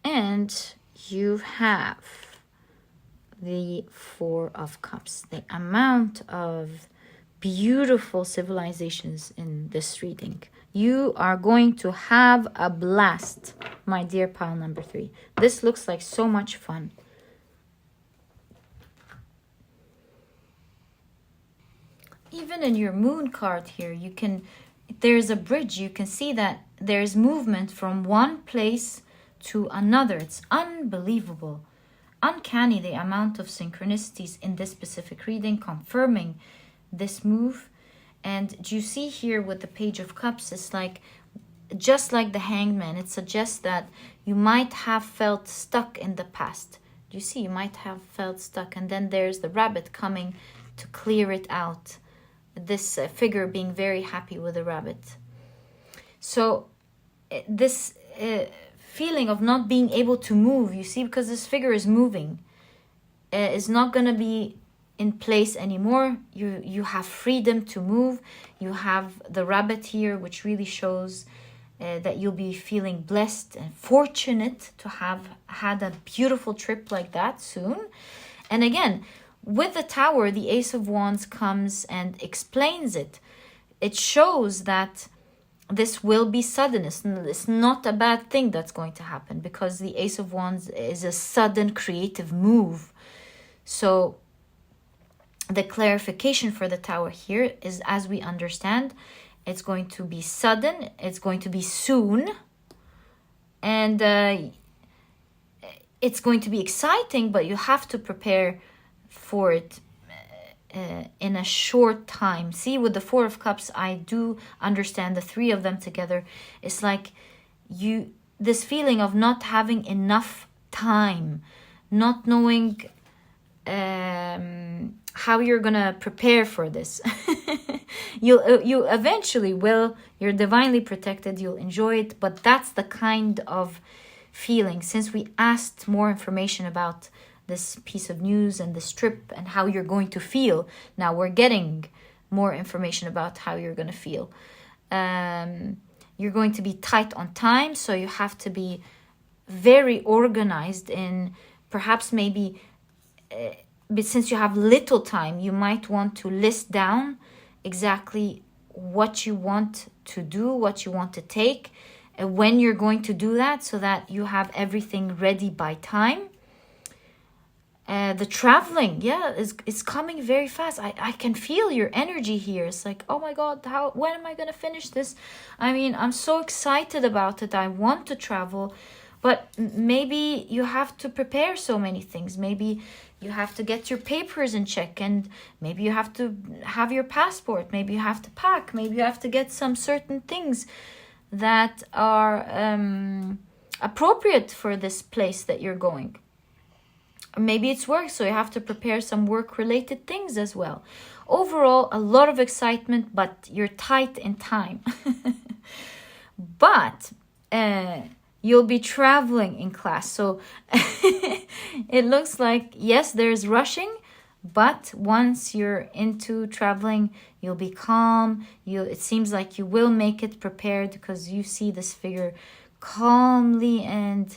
And you have the Four of Cups. The amount of beautiful civilizations in this reading. You are going to have a blast, my dear pile number 3. This looks like so much fun. Even in your moon card here, there's a bridge. You can see that there's movement from one place to another. It's unbelievable. Uncanny, the amount of synchronicities in this specific reading confirming this move. And you see here with the Page of Cups, it's like, just like the Hanged Man, it suggests that you might have felt stuck in the past. You see, you might have felt stuck, and then there's the rabbit coming to clear it out. This figure being very happy with the rabbit. So this feeling of not being able to move, you see, because this figure is moving, is not going to be in place anymore. You have freedom to move. You have the rabbit here, which really shows that you'll be feeling blessed and fortunate to have had a beautiful trip like that soon. And again, with the Tower, the Ace of Wands comes and explains it. It shows that this will be sudden. It's not a bad thing that's going to happen, because the Ace of Wands is a sudden creative move. So the clarification for the Tower here is, as we understand, it's going to be sudden, it's going to be soon, and it's going to be exciting, but you have to prepare for it in a short time. See, with the Four of Cups, I do understand the three of them together. It's like this feeling of not having enough time, not knowing how you're gonna prepare for this. You eventually will. You're divinely protected. You'll enjoy it, but that's the kind of feeling. Since we asked more information about this piece of news and this trip and how you're going to feel, now we're getting more information about how you're going to feel. You're going to be tight on time, so you have to be very organized in perhaps maybe, but since you have little time, you might want to list down exactly what you want to do, what you want to take, and when you're going to do that, so that you have everything ready by time. The traveling, is coming very fast. I can feel your energy here. It's like, oh my God, when am I going to finish this? I mean, I'm so excited about it. I want to travel, but maybe you have to prepare so many things. Maybe you have to get your papers in check, and maybe you have to have your passport. Maybe you have to pack. Maybe you have to get some certain things that are appropriate for this place that you're going. Maybe it's work, so you have to prepare some work-related things as well. Overall, a lot of excitement, but you're tight in time. But you'll be traveling in class, so it looks like, yes, there's rushing, but once you're into traveling, you'll be calm. It seems like you will make it prepared, because you see this figure calmly and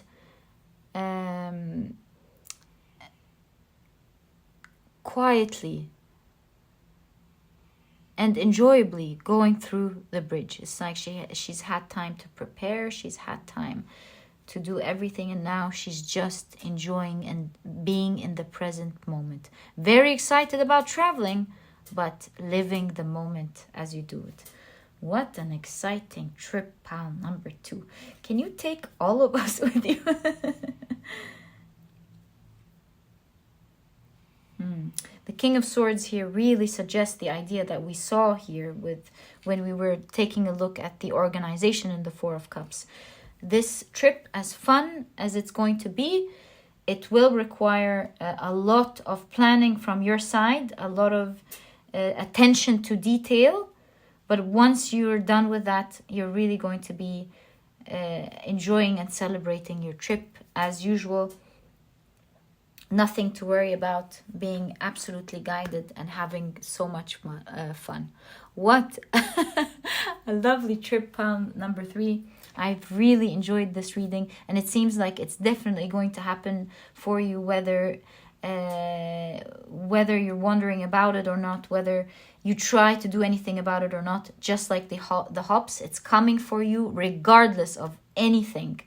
quietly and enjoyably going through the bridge. It's like she's had time to prepare. She's had time to do everything, and now she's just enjoying and being in the present moment. Very excited about traveling, but living the moment as you do it. What an exciting trip, pile number 2. Can you take all of us with you? The King of Swords here really suggests the idea that we saw here with when we were taking a look at the organization in the Four of Cups. This trip, as fun as it's going to be, it will require a lot of planning from your side, a lot of attention to detail. But once you're done with that, you're really going to be enjoying and celebrating your trip as usual. Nothing to worry about, being absolutely guided and having so much fun. What a lovely trip, pile number 3. I've really enjoyed this reading, and it seems like it's definitely going to happen for you, whether you're wondering about it or not, whether you try to do anything about it or not. Just like the hops, it's coming for you regardless of anything.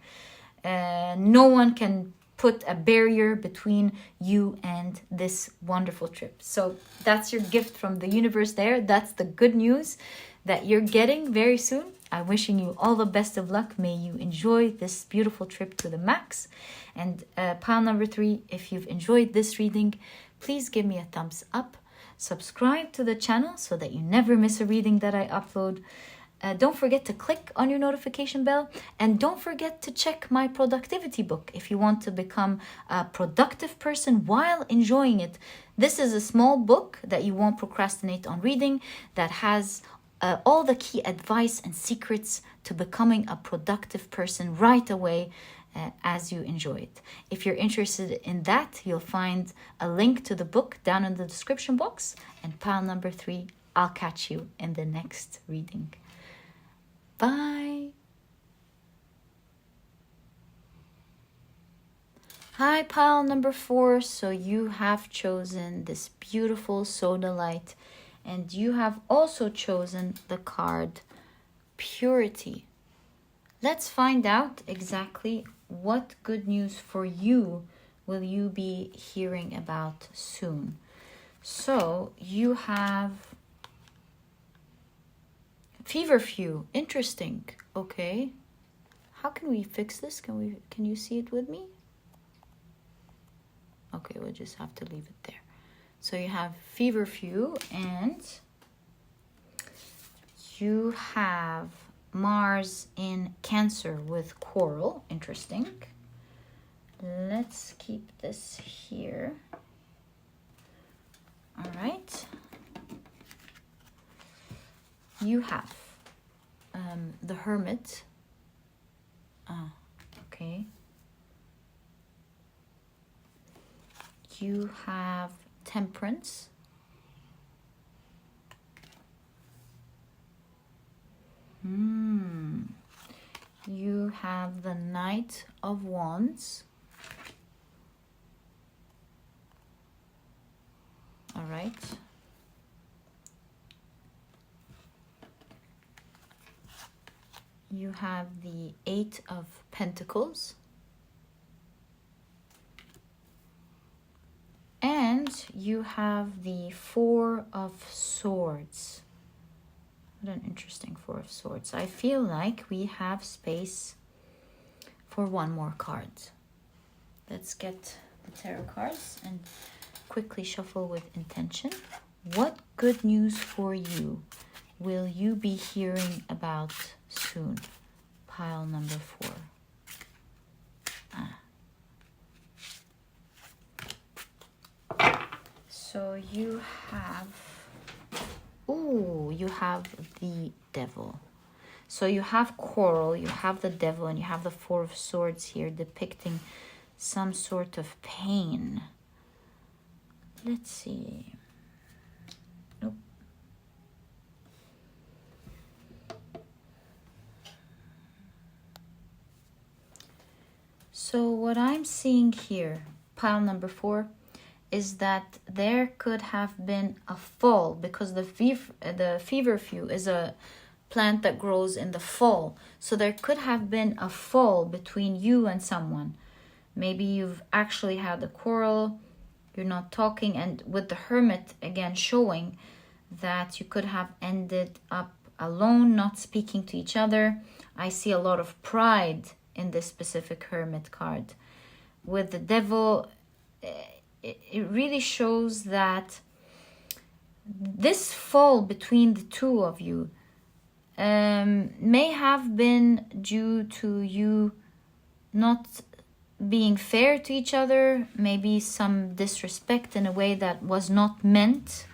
No one can put a barrier between you and this wonderful trip. So that's your gift from the universe there. That's the good news that you're getting very soon. I'm wishing you all the best of luck. May you enjoy this beautiful trip to the max. And pile number 3, if you've enjoyed this reading, please give me a thumbs up. Subscribe to the channel so that you never miss a reading that I upload. Don't forget to click on your notification bell, and don't forget to check my productivity book if you want to become a productive person while enjoying it. This is a small book that you won't procrastinate on reading, that has all the key advice and secrets to becoming a productive person right away as you enjoy it. If you're interested in that, you'll find a link to the book down in the description box. And pile number 3, I'll catch you in the next reading. Bye. Hi, pile number 4. So you have chosen this beautiful Sodalite, and you have also chosen the card Purity. Let's find out exactly what good news for you will you be hearing about soon. So you have Feverfew. Interesting. Okay. How can we fix this? Can you see it with me? Okay, we'll just have to leave it there. So you have Feverfew, and you have Mars in Cancer with Coral. Interesting. Let's keep this here. All right. You have the Hermit. Okay. You have Temperance. You have the Knight of Wands. All right. You have the 8 of Pentacles. And you have the 4 of Swords. What an interesting 4 of Swords. I feel like we have space for one more card. Let's get the tarot cards and quickly shuffle with intention. What good news for you will you be hearing about soon? Pile number 4. So you have, you have the Devil. So you have Coral, you have the Devil, and you have the 4 of Swords here depicting some sort of pain. Let's see. Nope. So what I'm seeing here, pile number 4, is that there could have been a fall, because the feverfew is a plant that grows in the fall. So there could have been a fall between you and someone. Maybe you've actually had a quarrel, you're not talking, and with the Hermit again showing that you could have ended up alone, not speaking to each other. I see a lot of pride in this specific Hermit card. With the Devil, it really shows that this fall between the two of you may have been due to you not being fair to each other, maybe some disrespect in a way that was not meant.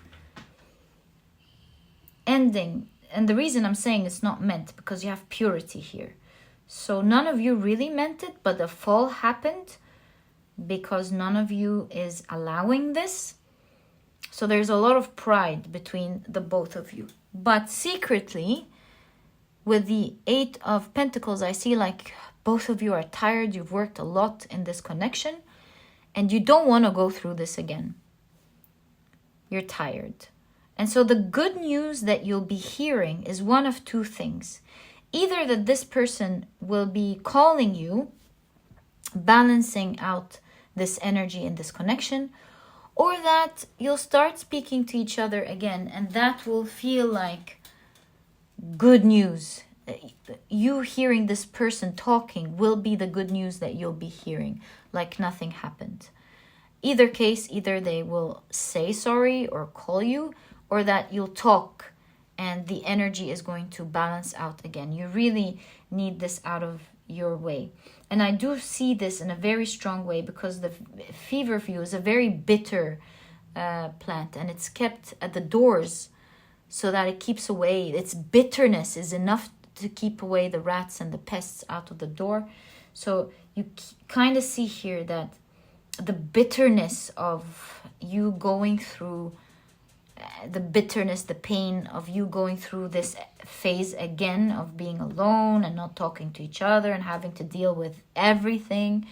Ending, and the reason I'm saying it's not meant, because you have purity here. So none of you really meant it, but the fall happened because none of you is allowing this. So there's a lot of pride between the both of you. But secretly, with the 8 of Pentacles, I see like both of you are tired. You've worked a lot in this connection and you don't want to go through this again. You're tired. And so the good news that you'll be hearing is one of two things. Either that this person will be calling you, balancing out this energy in this connection, or that you'll start speaking to each other again, and that will feel like good news. You hearing this person talking will be the good news that you'll be hearing, like nothing happened. Either case, either they will say sorry or call you, or that you'll talk and the energy is going to balance out again. You really need this out of your way. And I do see this in a very strong way because the feverfew is a very bitter plant, and it's kept at the doors so that it keeps away. Its bitterness is enough to keep away the rats and the pests out of the door. So you kind of see here that the bitterness of you going through the bitterness, the pain of you going through this phase again of being alone and not talking to each other and having to deal with everything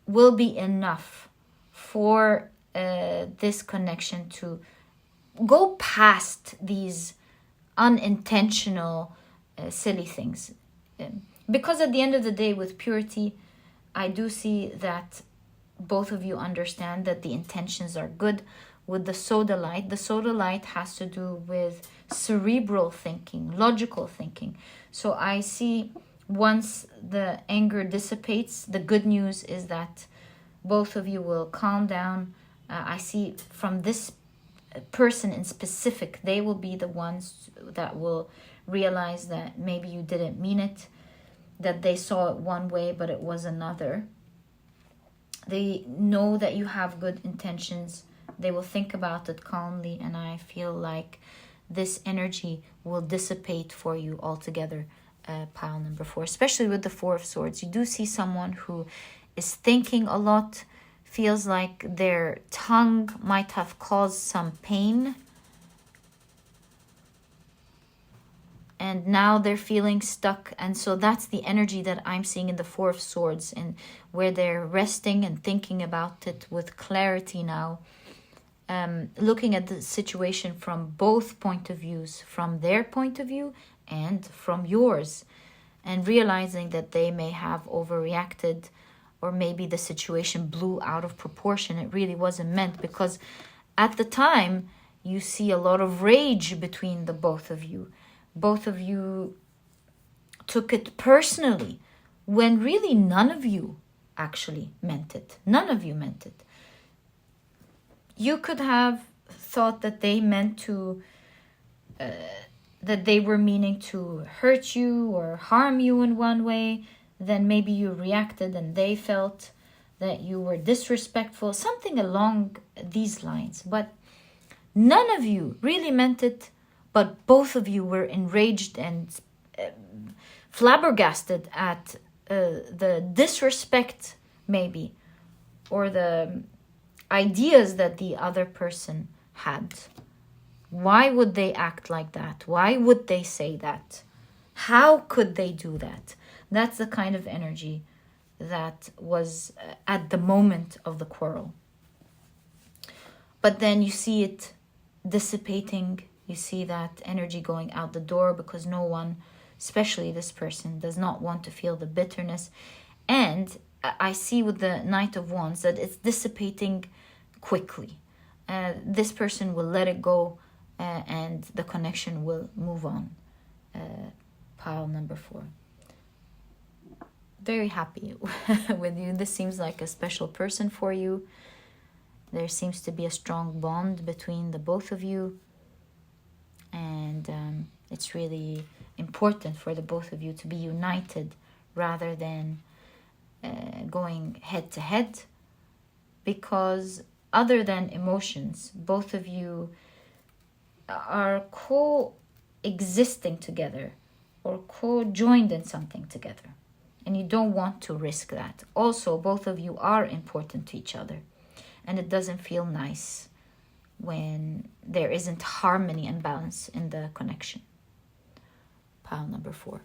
will be enough for this connection to go past these unintentional silly things. Because at the end of the day, with purity, I do see that both of you understand that the intentions are good. With the Sodalite has to do with cerebral thinking, logical thinking. So I see once the anger dissipates, the good news is that both of you will calm down. I see from this person in specific, they will be the ones that will realize that maybe you didn't mean it, that they saw it one way but it was another. They know that you have good intentions. They will think about it calmly, and I feel like this energy will dissipate for you altogether, pile number 4, especially with the 4 of Swords. You do see someone who is thinking a lot, feels like their tongue might have caused some pain, and now they're feeling stuck. And so that's the energy that I'm seeing in the 4 of Swords, and where they're resting and thinking about it with clarity now. Looking at the situation from both point of views, from their point of view and from yours, and realizing that they may have overreacted, or maybe the situation blew out of proportion. It really wasn't meant, because at the time you see a lot of rage between the both of you. Both of you took it personally when really none of you actually meant it. None of you meant it. You could have thought that they meant to, that they were meaning to hurt you or harm you in one way. Then maybe you reacted and they felt that you were disrespectful, something along these lines. But none of you really meant it, but both of you were enraged and flabbergasted at the disrespect maybe, or the ideas that the other person had. Why would they act like that? Why would they say that? How could they do that? That's the kind of energy that was at the moment of the quarrel. But then you see it dissipating You see that energy going out the door because no one, especially this person, does not want to feel the bitterness. And I see with the Knight of Wands that it's dissipating quickly. This person will let it go, and the connection will move on. Pile number 4. Very happy with you. This seems like a special person for you. There seems to be a strong bond between the both of you. And it's really important for the both of you to be united rather than going head to head. Because other than emotions, both of you are co-existing together or co-joined in something together. And you don't want to risk that. Also, both of you are important to each other. And it doesn't feel nice when there isn't harmony and balance in the connection. Pile number 4.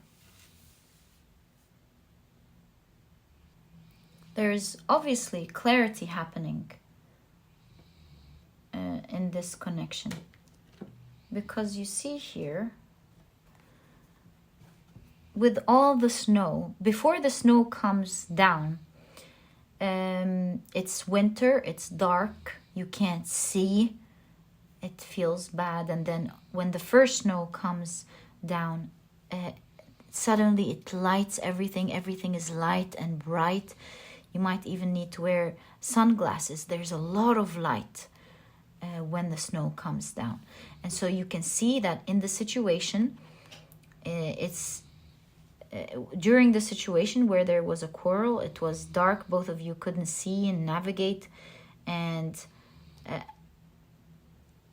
There's obviously clarity happening in this connection. Because you see here, with all the snow, before the snow comes down, it's winter, it's dark, you can't see, it feels bad. And then when the first snow comes down, suddenly it lights everything. Everything is light and bright. You might even need to wear sunglasses. There's a lot of light when the snow comes down. And so you can see that in the situation, during the situation where there was a quarrel, it was dark, both of you couldn't see and navigate, and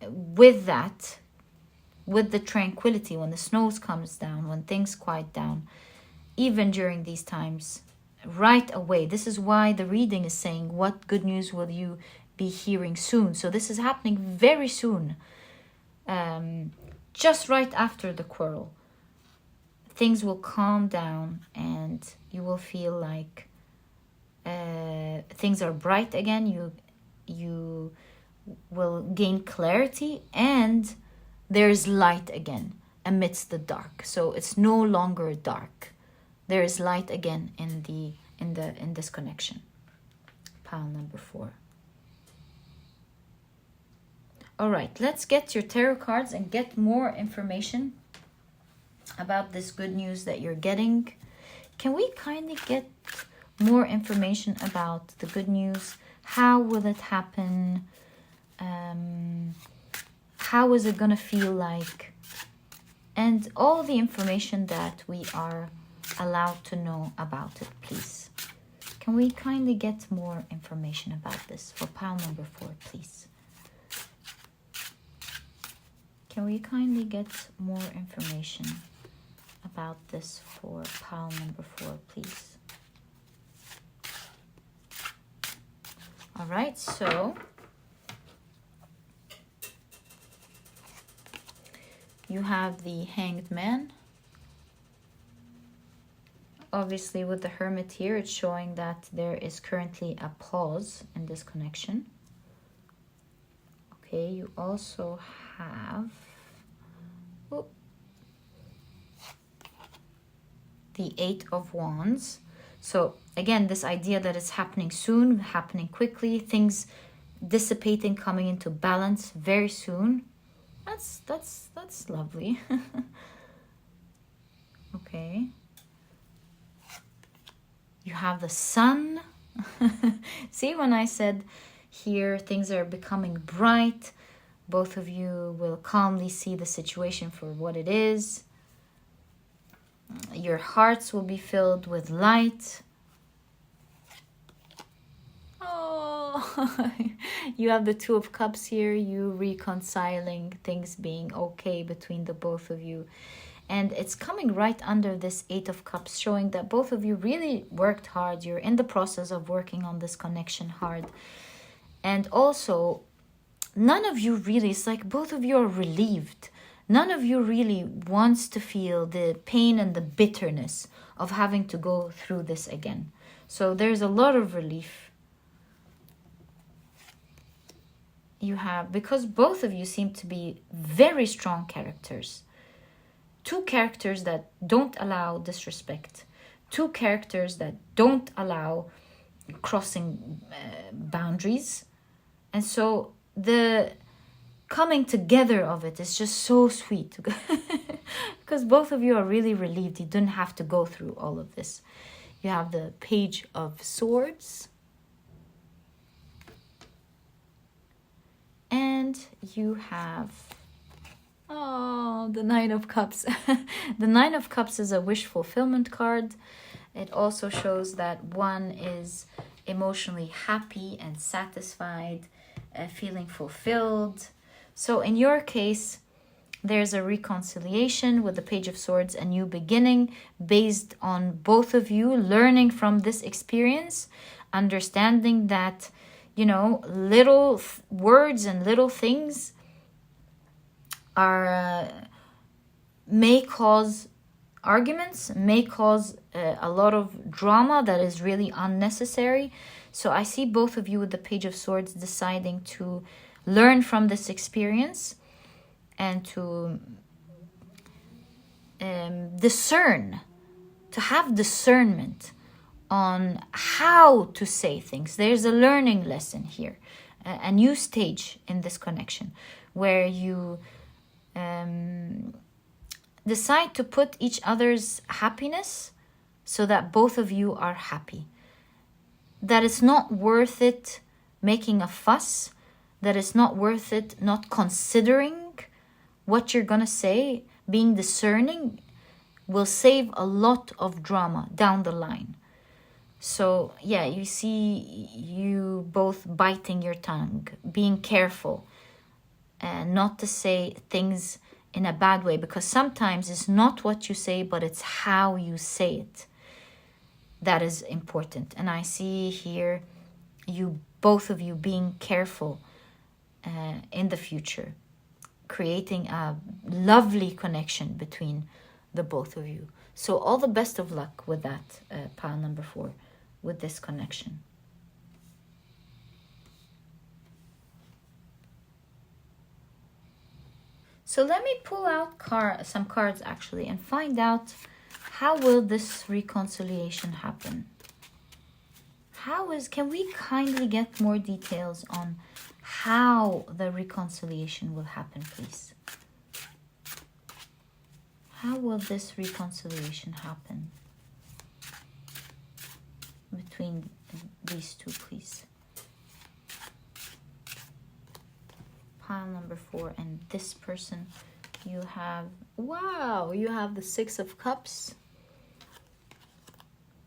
with that, with the tranquility, when the snow comes down, when things quiet down, even during these times, right away, this is why the reading is saying, what good news will you be hearing soon? So this is happening very soon, just right after the quarrel. Things will calm down and you will feel like things are bright again. You will gain clarity and there's light again amidst the dark. So it's no longer dark. There is light again in this connection. Pile number 4. All right, let's get your tarot cards and get more information about this good news that you're getting. Can we kindly get more information about the good news? How will it happen? How is it gonna feel like? And all the information that we are allowed to know about it, please. Can we kindly get more information about this for pile number 4, please? Can we kindly get more information about this for pile number 4, please? All right, so you have the Hanged Man. Obviously, with the Hermit here, it's showing that there is currently a pause in this connection. Okay, you also have the 8 of Wands. So again, this idea that it's happening soon, happening quickly, things dissipating, coming into balance very soon. That's lovely. Okay. You have the Sun. See, when I said here things are becoming bright, both of you will calmly see the situation for what it is. Your hearts will be filled with light. Oh, you have the 2 of Cups here, you reconciling, things being okay between the both of you. And it's coming right under this 8 of Cups, showing that both of you really worked hard. You're in the process of working on this connection hard. And also, none of you really, it's like both of you are relieved. None of you really wants to feel the pain and the bitterness of having to go through this again. So there's a lot of relief. you have, because both of you seem to be very strong characters, two characters that don't allow disrespect, two characters that don't allow crossing boundaries. And so the coming together of it is just so sweet because both of you are really relieved you didn't have to go through all of this. You have the Page of Swords, and you have the Nine of Cups. The Nine of Cups is a wish fulfillment card. It also shows that one is emotionally happy and satisfied, feeling fulfilled. So in your case, there's a reconciliation with the Page of Swords, a new beginning based on both of you learning from this experience, understanding that, you know, little words and little things are may cause arguments, may cause a lot of drama that is really unnecessary. So I see both of you with the Page of Swords deciding to learn from this experience and to discern, to have discernment on how to say things. There's a learning lesson here, a new stage in this connection where you decide to put each other's happiness so that both of you are happy. That it's not worth it making a fuss, that it's not worth it not considering what you're gonna say. Being discerning will save a lot of drama down the line. So yeah, you see you both biting your tongue, being careful and not to say things in a bad way, because sometimes it's not what you say, but it's how you say it that is important. And I see here you, both of you, being careful in the future, creating a lovely connection between the both of you. So all the best of luck with that, pile number 4, with this connection. So let me pull out some cards actually and find out, how will this reconciliation happen? Can we kindly get more details on how the reconciliation will happen, please? How will this reconciliation happen between these two, please? Pile number 4 and this person, you have, wow, you have the 6 of Cups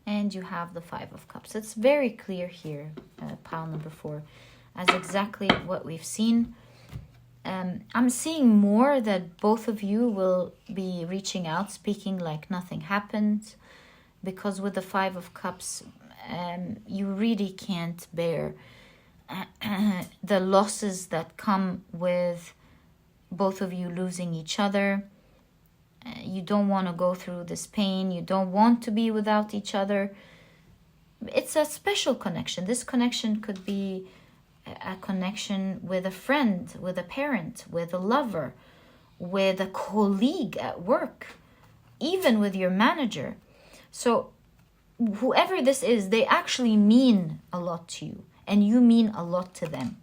and you have the 5 of Cups. It's very clear here, pile number 4, as exactly what we've seen. I'm seeing more that both of you will be reaching out, speaking like nothing happened, because with the 5 of Cups, you really can't bear the losses that come with both of you losing each other. You don't want to go through this pain. You don't want to be without each other. It's a special connection. This connection could be a connection with a friend, with a parent, with a lover, with a colleague at work, even with your manager. So whoever this is, they actually mean a lot to you, and you mean a lot to them.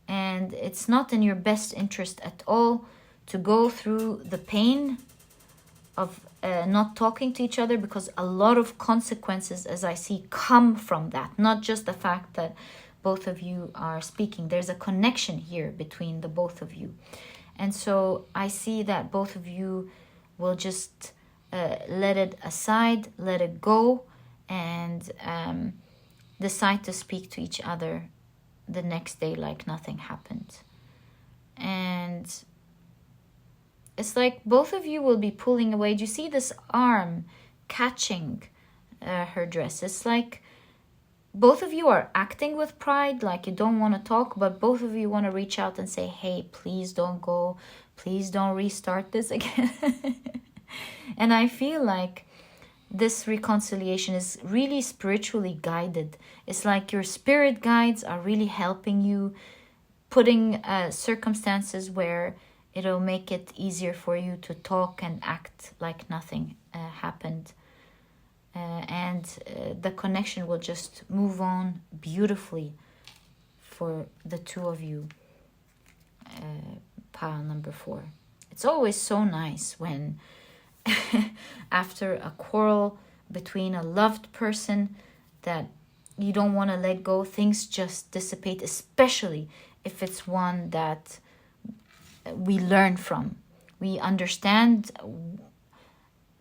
And it's not in your best interest at all to go through the pain of not talking to each other, because a lot of consequences, as I see, come from that. Not just the fact that both of you are speaking. There's a connection here between the both of you. And so I see that both of you will just let it aside, let it go, and decide to speak to each other the next day like nothing happened. And it's like both of you will be pulling away. Do you see this arm catching her dress? It's like both of you are acting with pride, like you don't want to talk, but both of you want to reach out and say, hey, please don't go. Please don't restart this again. And I feel like this reconciliation is really spiritually guided. It's like your spirit guides are really helping you putting circumstances where it'll make it easier for you to talk and act like nothing happened. And the connection will just move on beautifully for the two of you. Pile number 4. It's always so nice when after a quarrel between a loved person that you don't want to let go, things just dissipate, especially if it's one that we learn from. We understand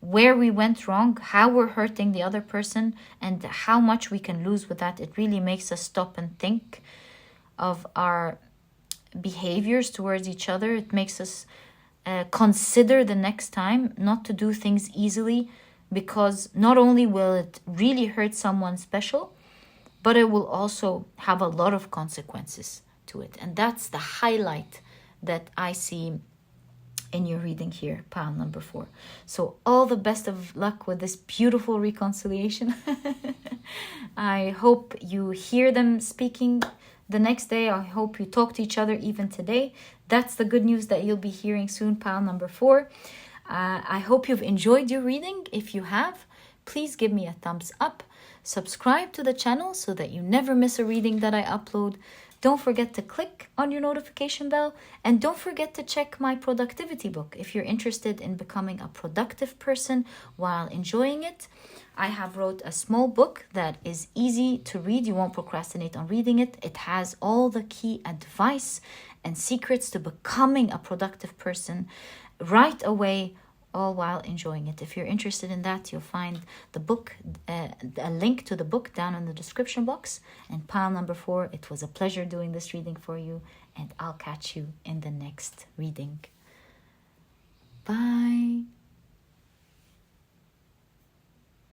where we went wrong, how we're hurting the other person, and how much we can lose with that. It really makes us stop and think of our behaviors towards each other. It makes us consider the next time not to do things easily, because not only will it really hurt someone special, but it will also have a lot of consequences to it. And that's the highlight that I see in your reading here, pile number 4. So all the best of luck with this beautiful reconciliation. I hope you hear them speaking the next day. I hope you talk to each other even today. That's the good news that you'll be hearing soon, pile number 4. I hope you've enjoyed your reading. If you have, please give me a thumbs up. Subscribe to the channel so that you never miss a reading that I upload. Don't forget to click on your notification bell, and don't forget to check my productivity book if you're interested in becoming a productive person while enjoying it. I have wrote a small book that is easy to read. You won't procrastinate on reading it. It has all the key advice and secrets to becoming a productive person right away, all while enjoying it. If you're interested in that, you'll find the book, a link to the book down in the description box. And pile number 4, it was a pleasure doing this reading for you, and I'll catch you in the next reading. Bye.